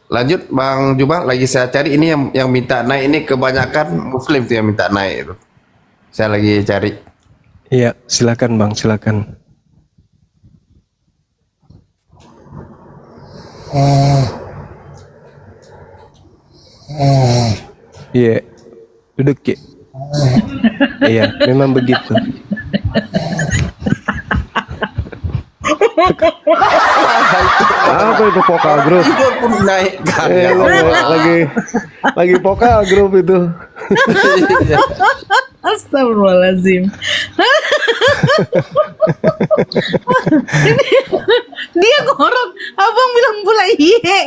Lanjut Bang Juma, lagi saya cari ini yang minta naik ini kebanyakan Muslim tuh yang minta naik itu. Saya lagi cari. Iya, silakan Bang, silakan. Iya, duduk ya. Iya, memang begitu. Apa itu vokal grup? Tidur pun naik kan. Ya Lagi vokal grup itu. Astagfirullahaladzim. Dia ngorok, abang bilang pula iye.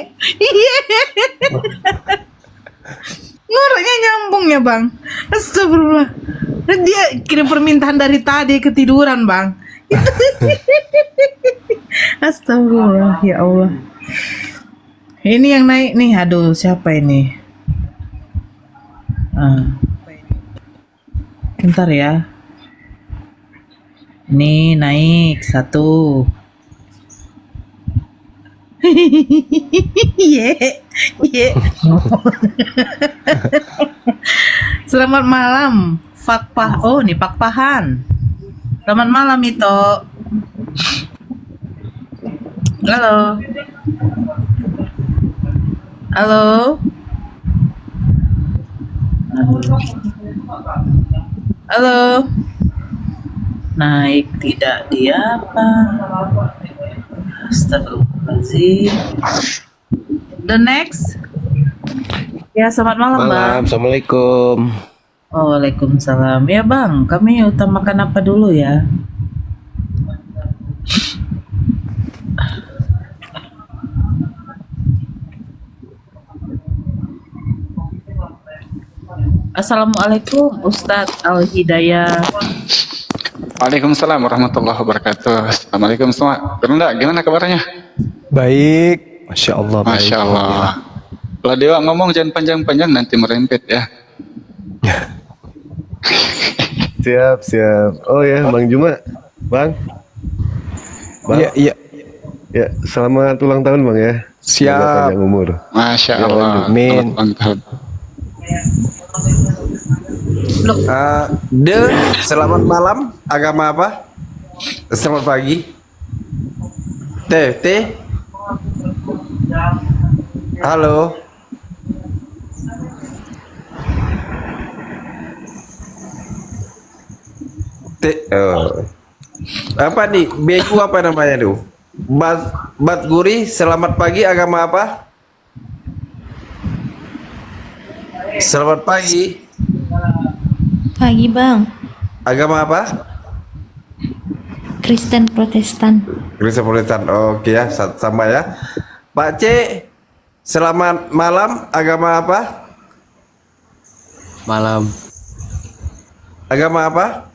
Ngoroknya nyambung ya bang. Astagfirullah. Dia kirim permintaan dari tadi ketiduran bang. Astagfirullah ya Allah. Ini yang naik nih. Aduh, siapa ini? Bentar ya. Ini naik satu. Ye, ye. Selamat malam, Fakpah. Oh, nih Pakpahan. Selamat malam itu. Halo. Halo. Halo. Naik tidak dia apa? Astagfirullahaladzim. The next. Ya, selamat malam, Bang. Assalamualaikum. Waalaikumsalam. Ya, Bang, kami utamakan apa dulu ya? Assalamualaikum Ustadz Al-Hidayah. Waalaikumsalam warahmatullahi wabarakatuh. Assalamualaikum semua. Bunda, gimana kabarnya? Baik, Masya Allah. Baik. Masya Allah. Kalau Dewa ngomong jangan panjang-panjang nanti merempet ya. Siap, siap. Oh ya, Bang Juma. Bang. Iya, iya. Ya, selamat ulang tahun Bang ya. Semoga Siap. panjang umur. Masya Allah. Amin. Selamat ulang tahun. Selamat malam. Agama apa? Selamat pagi. T. Halo. Apa nih? BQ apa namanya tuh? Batguri, selamat pagi. Agama apa? Selamat pagi. Pagi bang, Agama apa? Kristen Protestan. Kristen Protestan. Oke ya, sama ya. Pak C, selamat malam. Agama apa? Malam. Agama apa?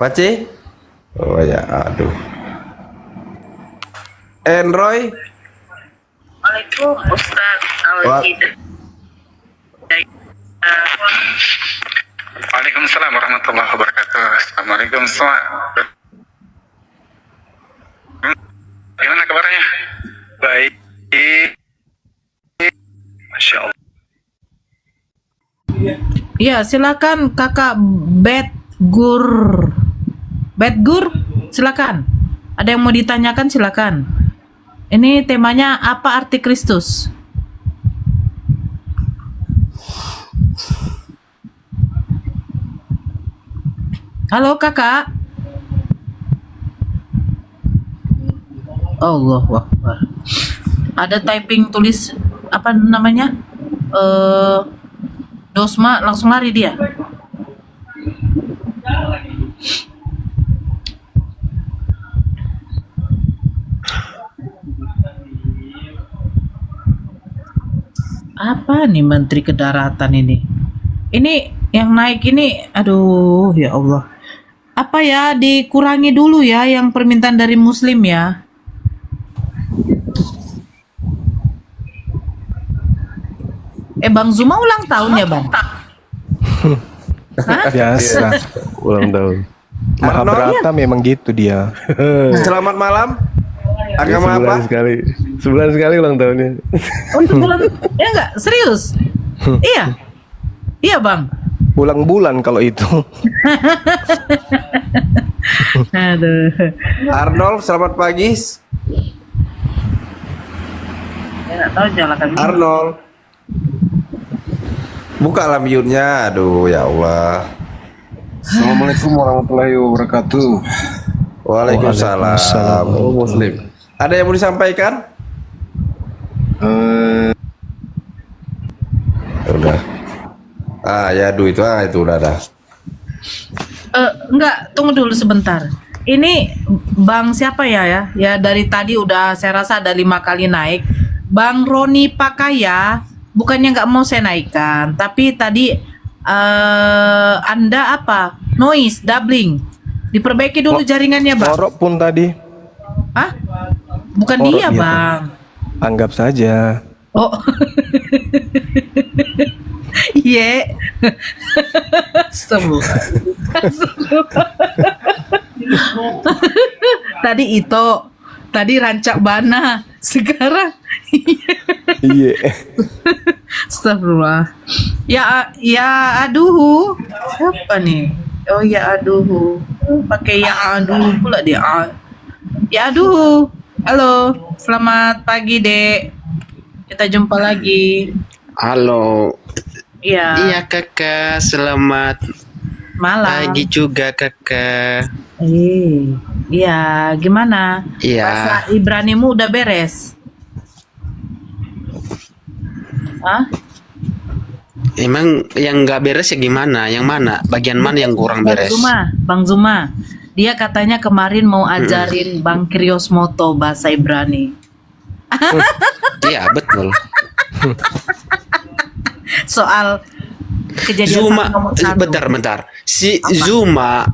Pak C? Oh ya, aduh. Enroy? Waalaikum Ustadz Al-Hidayah. Waalaikumsalam warahmatullahi wabarakatuh. Assalamualaikum semua. Gimana kabarnya? Baik. Masya Allah. Ya, silakan Kakak Betgur. Betgur, silakan. Ada yang mau ditanyakan silakan. Ini temanya apa arti Kristus? Halo Kakak. Allahu Akbar. Ada typing tulis apa namanya? Dosma langsung lari dia. Apa nih Menteri Kedaratan ini? Ini yang naik ini, aduh ya Allah. Apa ya, dikurangi dulu ya yang permintaan dari Muslim ya. Bang Zuma ulang tahun ya Bang? Biasa. Ulang tahun. Mahabharata memang gitu dia. Selamat malam. Ini Agama apa? sebulan sekali ulang tahunnya. Untuk bulan, ya enggak? Serius? Iya. Iya Bang. Bulan-bulan kalau itu. Aduh. Arnold, selamat pagi. Ya enggak tahu nyalakan. Arnold. Buka lah mute-nya. Aduh, ya Allah. Assalamualaikum warahmatullahi wabarakatuh. Waalaikumsalam. Oh, Muslim. Ada yang mau disampaikan? Udah. Ya itu udah dah. Enggak, tunggu dulu sebentar. Ini Bang siapa ya? Ya dari tadi udah saya rasa ada 5 kali naik. Bang Roni Pakaya, bukannya nggak mau saya naikkan, tapi tadi Anda apa? Noise, doubling. Diperbaiki dulu jaringannya Bang. Orok pun tadi. Hah? Bukan Orok dia dia, Bang. Anggap saja. Oh. Iya. Tadi itu, tadi Rancak Bana, sekarang Iya. Astagfirullah. Ya aduh. Siapa nih? Oh ya aduh. Pakai ya aduh pula dia. Ya aduh. Halo, selamat pagi, Dek. Kita jumpa lagi. Halo. Iya. Iya kakak, selamat Malam. pagi juga kakak. Iya, gimana? Iya. Bahasa Ibranimu udah beres? Hah? Emang yang nggak beres ya gimana? Yang mana? Bagian mana yang kurang beres? Bang Zuma, dia katanya kemarin mau ajarin Bang Kriosmoto bahasa Ibrani. Iya betul. Soal kejadian Zuma, 1 nomor 1. bentar. Si Zuma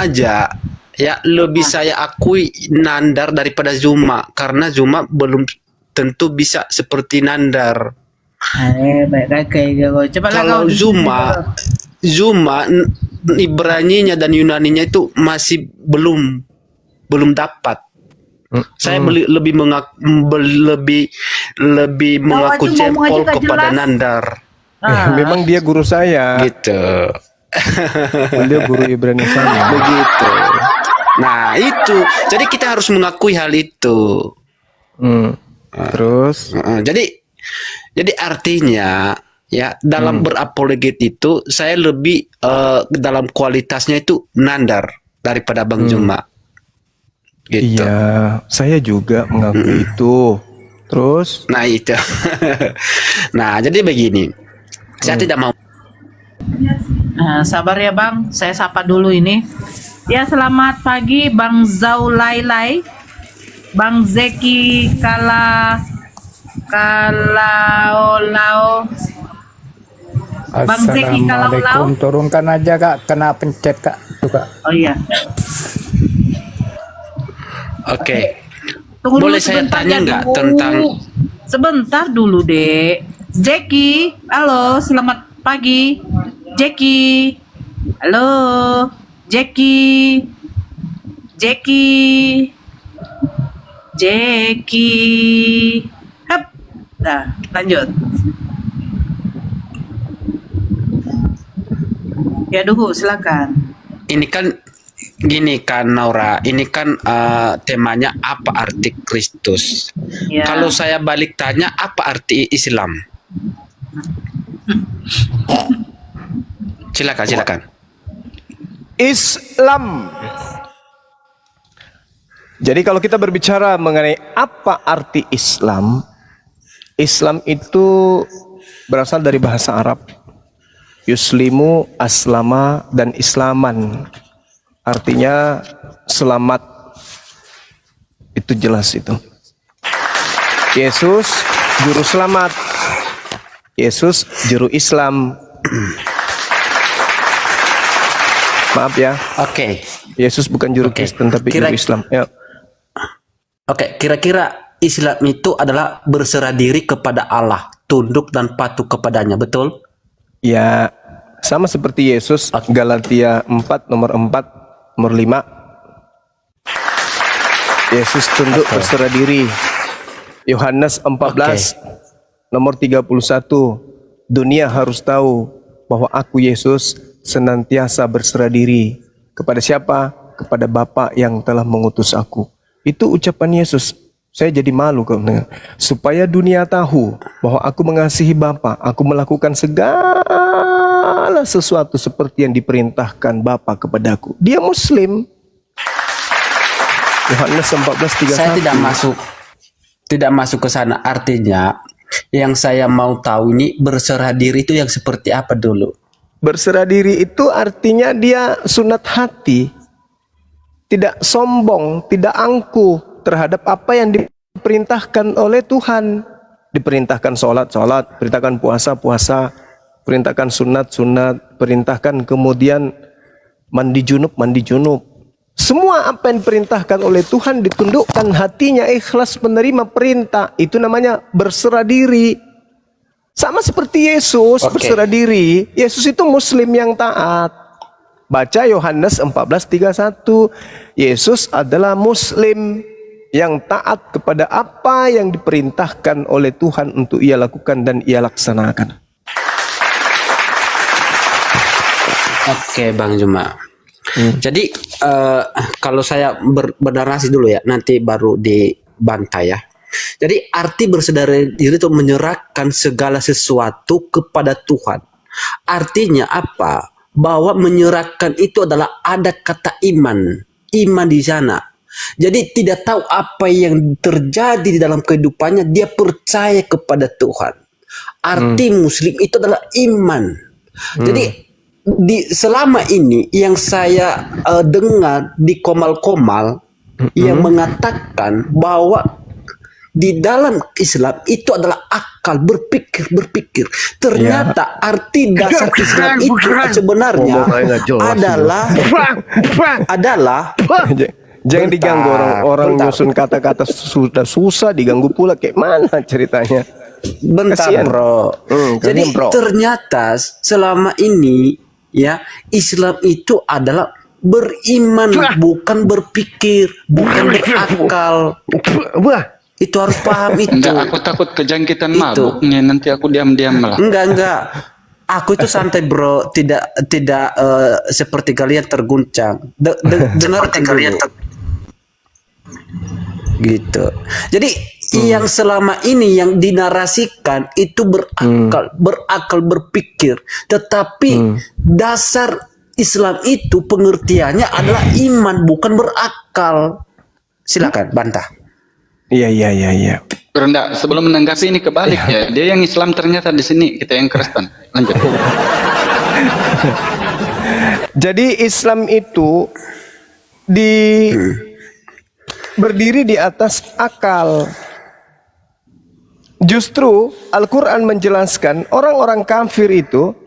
aja ya lebih saya akui Nandar daripada Zuma karena Zuma belum tentu bisa seperti Nandar. Baik kakak. Coba Kalau Zuma Ibraninya dan Yunaninya itu masih belum dapat. Saya lebih mengaku aja, jempol ngomong aja kepada jelas. Nandar. Memang dia guru saya. Gitu. Dia guru Ibrani saya. Begitu. Nah, itu. Jadi kita harus mengakui hal itu. Terus Jadi artinya ya dalam berapologet itu saya lebih dalam kualitasnya itu Nandar daripada Bang Zuma. Gitu. Iya, saya juga mengakui itu. Terus? Nah itu. Nah jadi begini, saya tidak mau. Sabar ya Bang, saya sapa dulu ini. Ya selamat pagi Bang Zaulailai, Bang Zeki Kalaulau. Bang Zeki Kalaulau. Turunkan aja kak, kena pencet kak. Tuh, Oh iya. Oke. Tunggu dulu Boleh saya sebentar tanya ya, nggak dulu. tentang Sebentar dulu Dek. Zeki, halo, selamat pagi. Jeki, halo, Jeki, Hap, nah lanjut. Ya Duhu, silakan. ini kan gini kan Naura, ini kan temanya apa arti Kristus? Ya. Kalau saya balik tanya apa arti Islam? Silakan. Islam Jadi kalau kita berbicara mengenai apa arti Islam, Islam itu berasal dari bahasa Arab. Yuslimu, aslama, dan islaman. Artinya selamat. Itu jelas itu. Yesus juru selamat. Yesus juru Islam. Maaf ya. Oke. Yesus bukan juru Kristen tapi juru Islam. Ya. Oke, kira-kira Islam itu adalah berserah diri kepada Allah, tunduk dan patuh kepadanya, betul? Ya, sama seperti Yesus, Galatia 4 nomor 4 nomor 5. Yesus tunduk berserah diri. Yohanes 14 nomor 31. Dunia harus tahu bahwa aku Yesus senantiasa berserah diri. Kepada siapa? Kepada Bapa yang telah mengutus aku. Itu ucapan Yesus. Saya jadi malu kalau mendengar. Supaya dunia tahu bahwa aku mengasihi Bapa, aku melakukan segala sesuatu seperti yang diperintahkan Bapa kepadaku. Dia Muslim. Yohanes 14:31. Saya tidak masuk ke sana. Artinya yang saya mau tahu ini berserah diri itu yang seperti apa dulu? Berserah diri itu artinya dia sunat hati. Tidak sombong, tidak angkuh terhadap apa yang diperintahkan oleh Tuhan. Diperintahkan sholat, perintahkan puasa, perintahkan sunat, perintahkan kemudian mandi junub. Semua apa yang diperintahkan oleh Tuhan ditundukkan hatinya, ikhlas menerima perintah. Itu namanya berserah diri. Sama seperti Yesus berserah diri. Yesus itu Muslim yang taat. Baca Yohanes 14:31. Yesus adalah Muslim yang taat kepada apa yang diperintahkan oleh Tuhan untuk ia lakukan dan ia laksanakan. Oke, Bang Juma. Jadi kalau saya bernarasi dulu ya, nanti baru dibantai ya. Jadi arti berserah diri itu menyerahkan segala sesuatu kepada Tuhan. Artinya apa? Bahwa menyerahkan itu adalah ada kata iman di sana. Jadi tidak tahu apa yang terjadi di dalam kehidupannya, dia percaya kepada Tuhan. Arti Muslim itu adalah iman. Jadi selama ini yang saya dengar di komal-komal yang mengatakan bahwa di dalam Islam itu adalah akal, berpikir. Ternyata arti dasar Islam itu sebenarnya adalah jangan diganggu orang nyusun kata-kata sudah susah diganggu pula, kayak mana ceritanya? Bentar, bro. Jadi ternyata selama ini ya Islam itu adalah beriman, bukan berpikir, bukan berakal. Itu harus paham itu. Enggak, aku takut kejangkitan mabuknya, nanti aku diam-diam malah. Enggak. Aku itu santai, bro. Tidak seperti kalian terguncang. Dengarkan dulu. Gitu. Jadi yang selama ini yang dinarasikan itu berakal, berpikir. Tetapi dasar Islam itu pengertiannya adalah iman, bukan berakal. Silakan bantah. Iya. Rendah, sebelum menanggapi ini kebalik ya. Dia yang Islam ternyata di sini, kita yang Kristen. Lanjut. Jadi Islam itu berdiri di atas akal. Justru Al-Quran menjelaskan orang-orang kafir itu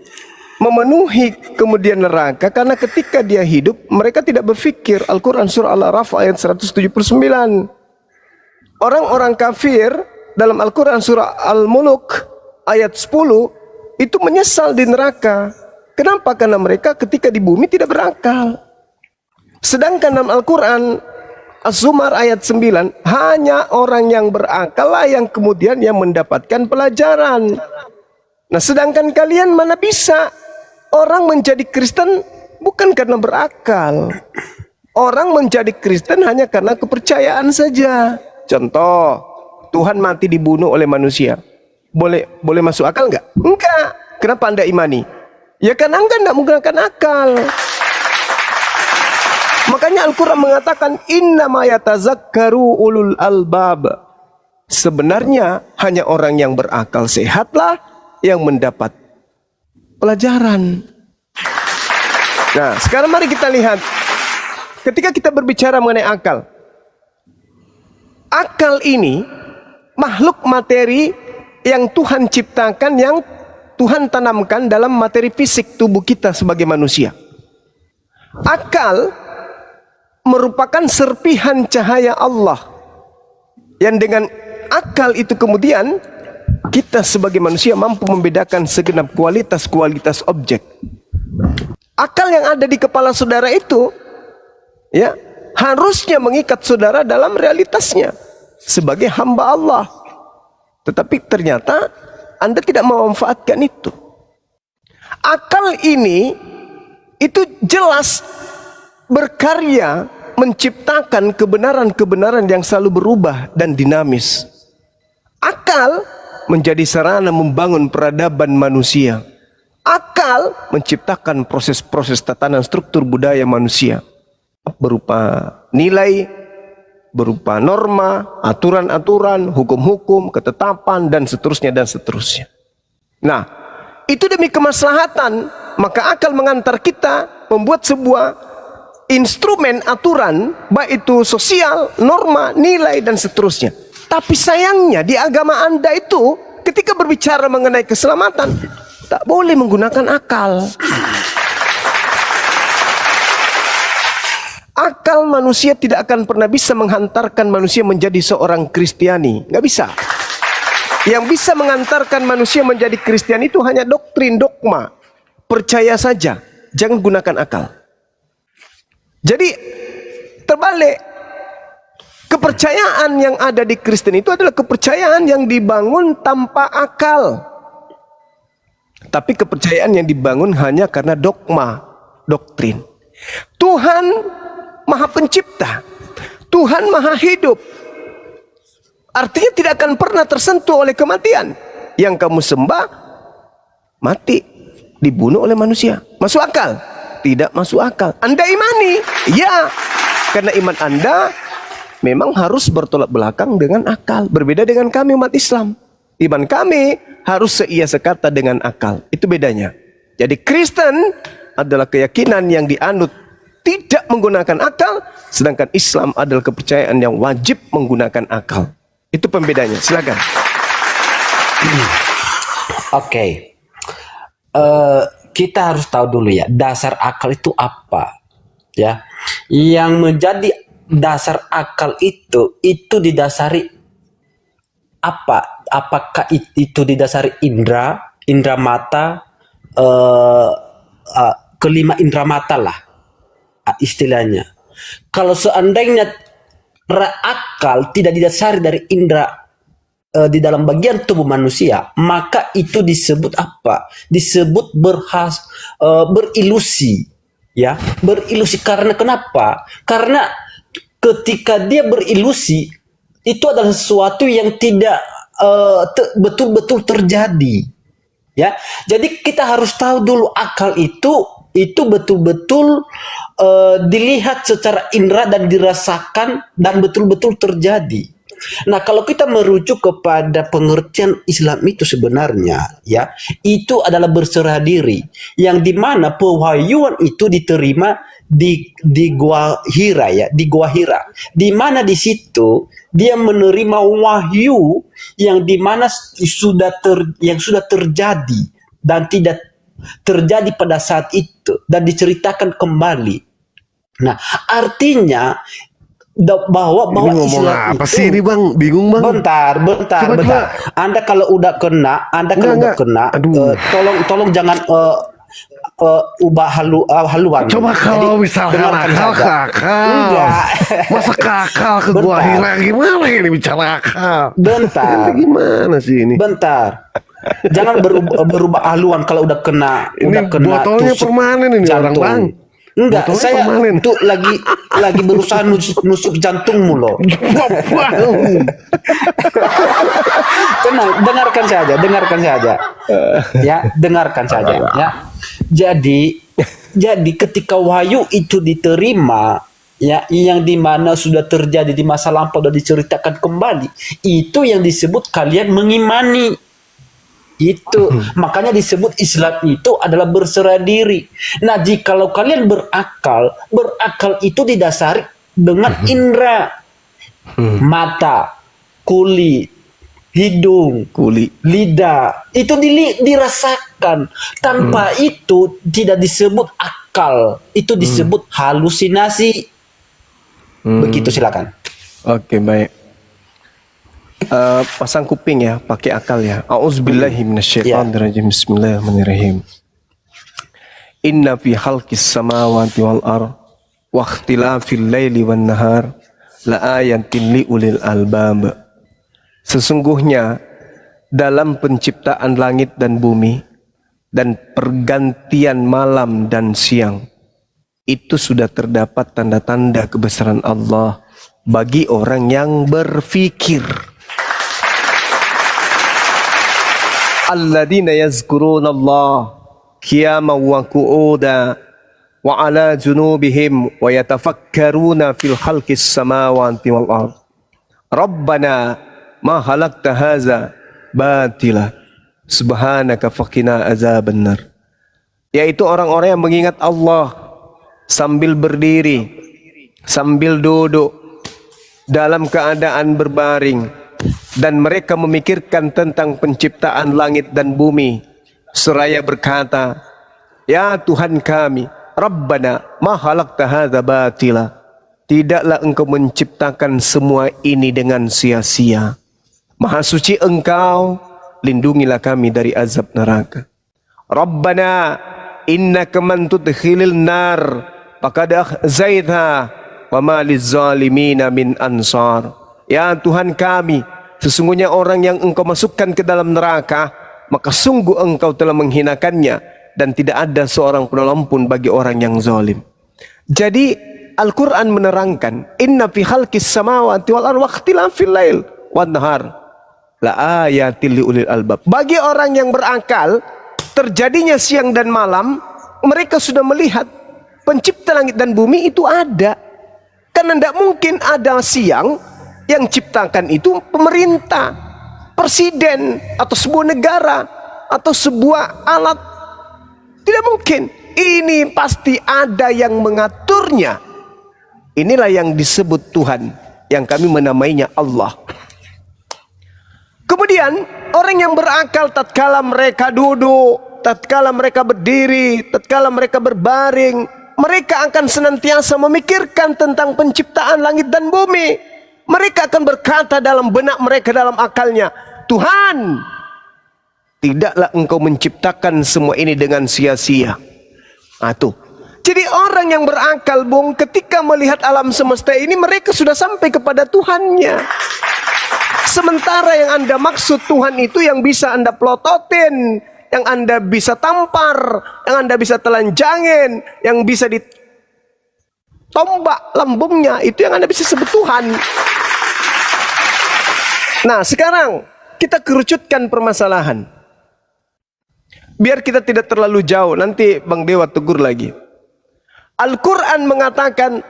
memenuhi kemudian neraka karena ketika dia hidup mereka tidak berpikir. Al-Quran surah Al-A'raf ayat 179. Orang-orang kafir dalam Al-Quran surah Al-Muluk ayat 10 itu menyesal di neraka. Kenapa? Karena mereka ketika di bumi tidak berakal. Sedangkan dalam Al-Quran Az-Zumar ayat 9, hanya orang yang berakal lah yang kemudian yang mendapatkan pelajaran. Nah, sedangkan kalian mana bisa? Orang menjadi Kristen bukan karena berakal. Orang menjadi Kristen hanya karena kepercayaan saja. Contoh, Tuhan mati dibunuh oleh manusia. Boleh masuk akal enggak? Enggak. Kenapa Anda imani? Ya kan Anda enggak menggunakan akal. Makanya Al-Quran mengatakan innama yatazakkaru ulul albab. Sebenarnya hanya orang yang berakal sehatlah yang mendapat pelajaran. Nah, sekarang mari kita lihat. Ketika kita berbicara mengenai akal. Akal ini makhluk materi yang Tuhan ciptakan, yang Tuhan tanamkan dalam materi fisik tubuh kita sebagai manusia. Akal merupakan serpihan cahaya Allah, yang dengan akal itu kemudian kita sebagai manusia mampu membedakan segenap kualitas-kualitas objek. Akal yang ada di kepala saudara itu, ya, harusnya mengikat saudara dalam realitasnya sebagai hamba Allah. Tetapi ternyata Anda tidak memanfaatkan itu. Akal ini itu jelas berkarya menciptakan kebenaran-kebenaran yang selalu berubah dan dinamis. Akal menjadi sarana membangun peradaban manusia. Akal menciptakan proses-proses tatanan struktur budaya manusia berupa nilai, berupa norma, aturan-aturan, hukum-hukum, ketetapan, dan seterusnya dan seterusnya. Nah, itu demi kemaslahatan, maka akal mengantar kita membuat sebuah instrumen aturan, baik itu sosial, norma, nilai, dan seterusnya. Tapi sayangnya di agama Anda itu, ketika berbicara mengenai keselamatan, tak boleh menggunakan akal. Akal manusia tidak akan pernah bisa menghantarkan manusia menjadi seorang Kristiani. Nggak bisa. Yang bisa mengantarkan manusia menjadi Kristiani itu hanya doktrin, dogma. Percaya saja, jangan gunakan akal. Jadi terbalik. Kepercayaan yang ada di Kristen itu adalah kepercayaan yang dibangun tanpa akal. Tapi kepercayaan yang dibangun hanya karena dogma, doktrin. Tuhan Maha Pencipta, Tuhan Maha Hidup. Artinya tidak akan pernah tersentuh oleh kematian. Yang kamu sembah mati, dibunuh oleh manusia. Masuk akal? Tidak masuk akal. Anda imani? Ya, karena iman Anda memang harus bertolak belakang dengan akal. Berbeda dengan kami umat Islam. Iman kami harus seia sekata dengan akal. Itu bedanya. Jadi Kristen adalah keyakinan yang dianut tidak menggunakan akal, sedangkan Islam adalah kepercayaan yang wajib menggunakan akal. Itu pembedanya. Silakan. Oke. Kita harus tahu dulu ya, dasar akal itu apa? Ya. Yang menjadi dasar akal itu didasari apa? Apakah itu didasari indra mata, kelima indra mata lah istilahnya. Kalau seandainya akal tidak didasari dari indra di dalam bagian tubuh manusia, maka itu disebut apa? Disebut berilusi, ya, berilusi. Karena kenapa? Karena ketika dia berilusi, itu adalah sesuatu yang tidak betul-betul terjadi, ya. Jadi kita harus tahu dulu akal itu betul-betul dilihat secara indera dan dirasakan dan betul-betul terjadi. Nah, kalau kita merujuk kepada pengertian Islam itu sebenarnya, ya, itu adalah berserah diri, yang dimana pewahyuan itu diterima di Gua Hira, ya, di Gua Hira, di mana di situ dia menerima wahyu yang dimana yang sudah terjadi dan tidak terjadi pada saat itu dan diceritakan kembali. Nah, artinya bahwa ini Islam apa itu, sih ini Bang? Bingung Bang. Bentar. Anda kalau udah kena, tolong jangan ubah haluan. Coba kalau misalkan akal ke akal. Enggak. Masa ke akal ke Gua Hira, gimana ini bicara akal? Bentar. Gimana sih ini? Bentar. Jangan berubah haluan kalau udah kena. Ini botolnya permanen ini jantung. orang Bang. Enggak, Botolnya saya permanen. tuh lagi berusaha nusuk jantungmu loh. Tenang, dengarkan saja. Ya, dengarkan saja. Ya. Jadi ketika wahyu itu diterima, ya yang dimana sudah terjadi di masa lampau dan diceritakan kembali, itu yang disebut kalian mengimani. Itu makanya disebut Islam itu adalah berserah diri. Nah, jikalau kalian berakal itu didasari dengan indera, mata, kulit, hidung, lidah, itu dirasakan. Tanpa itu tidak disebut akal, itu disebut halusinasi. Begitu, silakan. Oke, baik. Pasang kuping ya, pakai akal ya. A'udzubillahi minasyaitonirrajim. Bismillahirrahmanirrahim. Inna fi khalqis samawati wal ard wa ikhtilafil laili wan nahar la ayatin li ulil albab. Sesungguhnya dalam penciptaan langit dan bumi dan pergantian malam dan siang itu sudah terdapat tanda-tanda kebesaran Allah bagi orang yang berfikir. Alladzina yazkuruna Allah qiyaman wa qu'udan wa ala junubihim wa yatafakkaruna fil khalqis samawati wal ard. Rabbana ma halaqta hadza batila subhanaka faqina azabannar. Yaitu orang-orang yang mengingat Allah sambil berdiri, sambil duduk, dalam keadaan berbaring, dan mereka memikirkan tentang penciptaan langit dan bumi seraya berkata, ya Tuhan kami, Rabbana ma halaqta hadza batila, tidaklah engkau menciptakan semua ini dengan sia-sia. Maha suci engkau, lindungilah kami dari azab neraka. Rabbana innaka man tudkhilil nar faqad akhzaitha wa ma lizzalimina min ansar. Ya Tuhan kami, sesungguhnya orang yang engkau masukkan ke dalam neraka, maka sungguh engkau telah menghinakannya, dan tidak ada seorang penolong pun bagi orang yang zalim. Jadi Al-Quran menerangkan, inna fi khalqis samawati wal ardi wa ikhtilafil lail wan nahar la ayatil liulil albab. Bagi orang yang berakal, terjadinya siang dan malam, mereka sudah melihat pencipta langit dan bumi itu ada. Karena tidak mungkin ada siang yang ciptakan itu pemerintah, presiden, atau sebuah negara, atau sebuah alat. Tidak mungkin. Ini pasti ada yang mengaturnya. Inilah yang disebut Tuhan, yang kami menamainya Allah. Kemudian orang yang berakal tatkala mereka duduk, tatkala mereka berdiri, tatkala mereka berbaring, mereka akan senantiasa memikirkan tentang penciptaan langit dan bumi. Mereka akan berkata dalam benak mereka, dalam akalnya, Tuhan, tidaklah engkau menciptakan semua ini dengan sia-sia. Jadi orang yang berakal, Bung, ketika melihat alam semesta ini, mereka sudah sampai kepada Tuhannya. Sementara yang Anda maksud Tuhan itu yang bisa Anda pelototin, yang Anda bisa tampar, yang Anda bisa telanjangin, yang bisa ditombak lambungnya, itu yang Anda bisa sebut Tuhan. Nah, sekarang kita kerucutkan permasalahan. Biar kita tidak terlalu jauh, nanti Bang Dewa tegur lagi. Al-Quran mengatakan,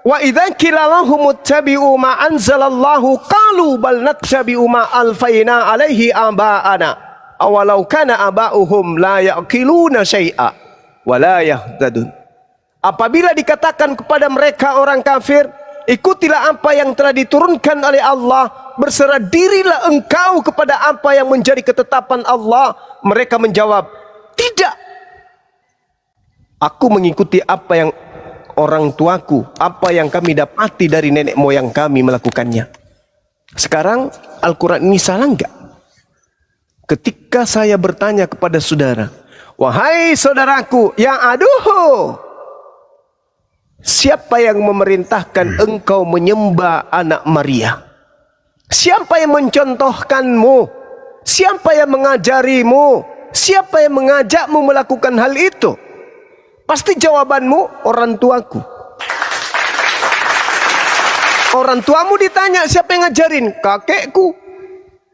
wa idza qila lahum ittabi'u ma anzalallahu qalu bal nattabi'u ma alfayna alaihi aba'ana awalau kana aba'uhum la ya'qiluna syai'a wa la yahtadun. Apabila dikatakan kepada mereka orang kafir, ikutilah apa yang telah diturunkan oleh Allah, berserah dirilah engkau kepada apa yang menjadi ketetapan Allah. Mereka menjawab, tidak. Aku mengikuti apa yang orang tuaku, apa yang kami dapati dari nenek moyang kami melakukannya. Sekarang Al-Quran ini salah enggak? Ketika saya bertanya kepada saudara, wahai saudaraku, ya aduh, siapa yang memerintahkan engkau menyembah anak Maria? Siapa yang mencontohkanmu? Siapa yang mengajarimu? Siapa yang mengajakmu melakukan hal itu? Pasti jawabanmu, orang tuaku. Orang tuamu ditanya, siapa yang ngajarin? Kakekku.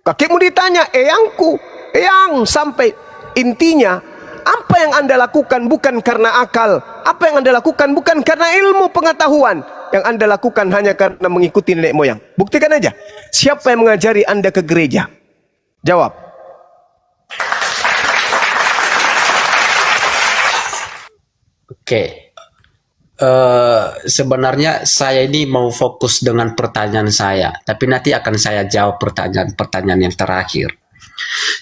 Kakekmu ditanya, eyangku. Eyang. Sampai intinya, Apa yang Anda lakukan bukan karena akal. Apa yang Anda lakukan bukan karena ilmu pengetahuan. Yang Anda lakukan hanya karena mengikuti nenek moyang. Buktikan aja. Siapa yang mengajari Anda ke gereja? Jawab. Oke. Sebenarnya saya ini mau fokus dengan pertanyaan saya, tapi nanti akan saya jawab pertanyaan yang terakhir.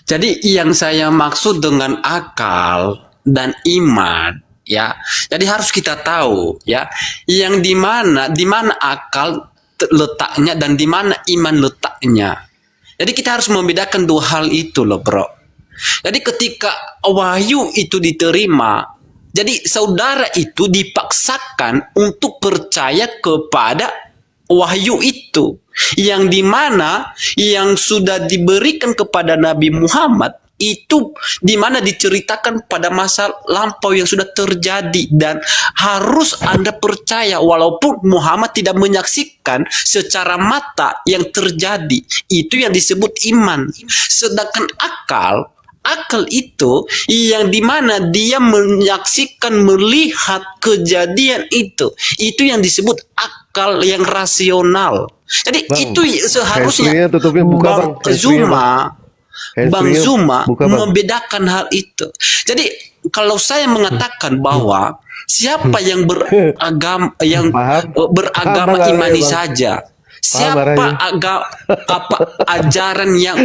Jadi yang saya maksud dengan akal dan iman, ya. Jadi harus kita tahu, ya, yang di mana akal letaknya dan di mana iman letaknya. Jadi kita harus membedakan dua hal itu loh, bro. Jadi ketika wahyu itu diterima, jadi saudara itu dipaksakan untuk percaya kepada wahyu itu, yang dimana yang sudah diberikan kepada Nabi Muhammad itu dimana diceritakan pada masa lampau yang sudah terjadi, dan harus Anda percaya walaupun Muhammad tidak menyaksikan secara mata yang terjadi. Itu yang disebut iman. Sedangkan akal itu yang dimana dia menyaksikan, melihat kejadian itu yang disebut akal yang rasional. Jadi Bang, itu seharusnya Bang Zuma membedakan hal itu. Jadi kalau saya mengatakan bahwa siapa yang beragama imani saja, siapa ajaran yang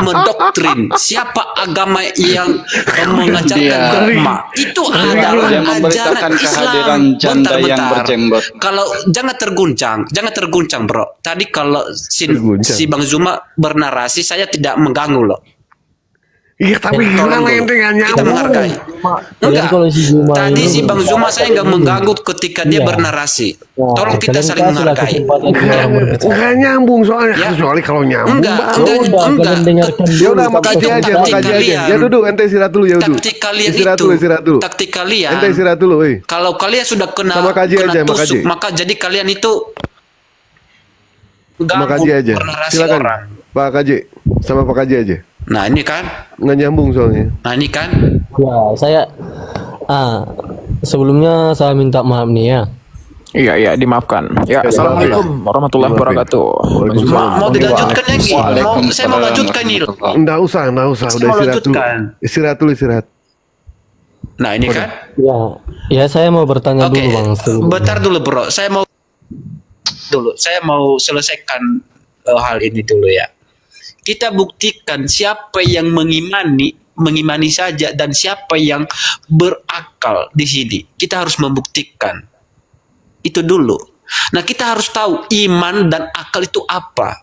mendoktrin, siapa agama yang mengajarkan dogma, itu adalah ajaran Islam. Bentar. Kalau jangan terguncang, bro. Tadi kalau si Bang Zuma bernarasi, saya tidak mengganggu loh. Iya, tapi gimana dengan kita menghargai. Enggak. Tadi si Bang Zuma saya enggak mengganggu ketika dia bernarasi. Tolong kita saling menghargai. Enggak nyambung soalnya. Kecuali kalau nyambung. Enggak. Ya udah, makasih aja. Ya duduk, ente istirahat dulu ya duduk. Taktik kalian istirahat dulu. Taktik kalian. Ente istirahat dulu, kalau kalian sudah kena tusuk, maka jadi kalian itu sama Kaji aja. Silakan. Orang. Pak Kaji, sama Pak Kaji aja. Nah ini kan nggak nyambung soalnya. Nah ini kan ya, saya sebelumnya saya minta maaf nih ya. Iya, dimaafkan. Ya, assalamualaikum warahmatullahi wabarakatuh. Mau dilanjutkan lagi? Saya mau lanjutkan nih. Nggak usah. Udah istirahat dulu. Nah ini kan? Ya saya mau bertanya dulu Bang. Bentar dulu bro, saya mau selesaikan hal ini dulu ya. Kita buktikan siapa yang mengimani saja dan siapa yang berakal di sini. Kita harus membuktikan itu dulu. Nah, kita harus tahu iman dan akal itu apa.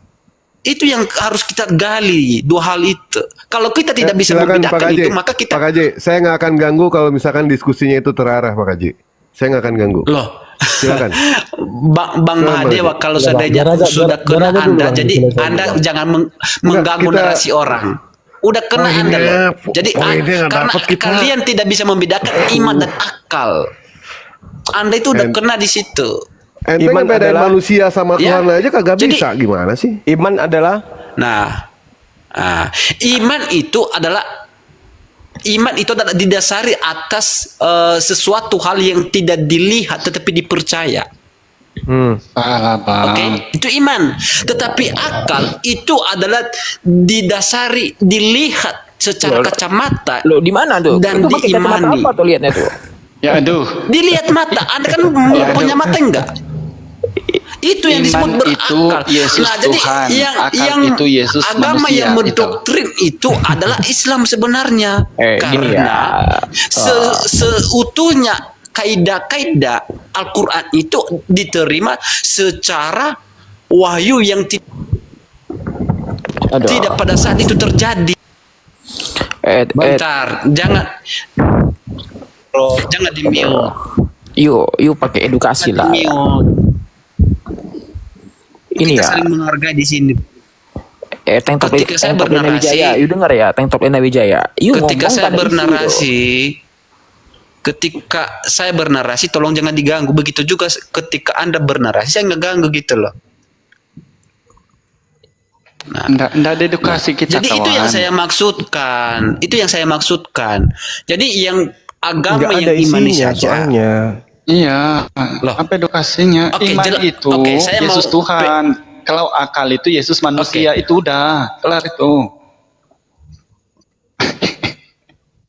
Itu yang harus kita gali, dua hal itu. Kalau kita tidak bisa membedakan itu, maka kita... Pak Kaji, saya nggak akan ganggu kalau misalkan diskusinya itu terarah, Pak Kaji. Saya nggak akan ganggu. Loh, silakan. Bang Mahadewa, kalau seandainya sudah kena Anda, jadi Anda jangan mengganggu narasi orang. Udah kena Anda loh. Jadi karena kalian tidak bisa membedakan iman dan akal. Anda itu udah kena di situ. Iman adalah manusia sama Tuhan aja kagak bisa, gimana sih? Iman adalah iman itu adalah didasari atas sesuatu hal yang tidak dilihat tetapi dipercaya. Oke, itu iman. Tetapi akal itu adalah didasari dilihat secara kacamata. Loh, di mana tuh? Dan itu diimani. apa tuh lihatnya tuh? Ya aduh. Dilihat mata. Anda kan punya mata enggak? Itu yang disebut berakal. Nah, jadi Tuhan. yang itu Yesus agama manusia, yang mendoktrin itu adalah Islam sebenarnya. Karena seutuhnya kaidah-kaidah Al-Quran itu diterima secara wahyu yang tidak pada saat itu terjadi. Bentar, jangan di-mute. Yuk pakai edukasi lah. Ini kita ya. saling menghargai di sini. Tank Top Lena Wijaya, you dengar ya, Tank Top Lena Wijaya. Ketika saya bernarasi, tolong jangan diganggu. Begitu juga ketika Anda bernarasi, saya nggak ganggu gitu loh. Nggak ada edukasi kita, Jadi kawan. itu yang saya maksudkan. Itu yang saya maksudkan. Jadi yang agama Nggak yang ada imani isinya saja. soalnya. Iya, apa edukasinya? Oke, Iman itu oke, saya Yesus mau- Tuhan. Kalau akal itu Yesus manusia, itu udah kelar itu.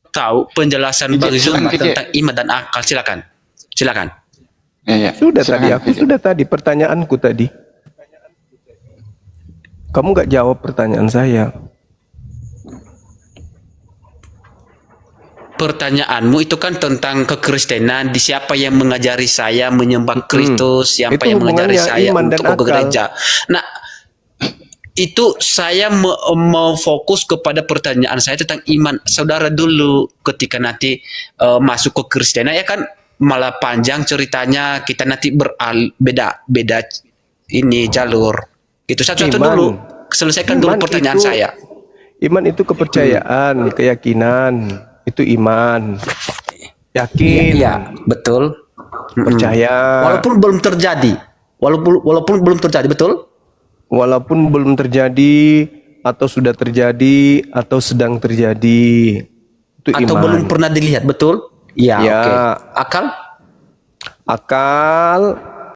Tahu penjelasan Ije, Bang Zuma silakan, Ije. tentang iman dan akal. Silakan. Silakan. Ya, ya. Sudah Silakan, tadi, aku Ije. sudah tadi pertanyaanku tadi. Kamu nggak jawab pertanyaan saya. Pertanyaanmu itu kan tentang kekristenan, di siapa yang mengajari saya menyembah Kristus, siapa Itu yang mengajari hubungannya saya iman dan untuk ke akal. gereja. Nah, itu saya mau fokus kepada pertanyaan saya tentang iman saudara dulu. Ketika nanti masuk ke Kristenan ya kan malah panjang ceritanya, kita nanti beda ini jalur. Itu satu-satu Iman. dulu. Selesaikan dulu Iman pertanyaan itu- saya. Iman itu kepercayaan, keyakinan. Itu iman. Yakin. Iya, betul. Percaya. Walaupun belum terjadi. Walaupun belum terjadi, betul? Walaupun belum terjadi, atau sudah terjadi, atau sedang terjadi. Itu Atau iman. belum pernah dilihat, betul? Iya, Ya. oke. Akal? Akal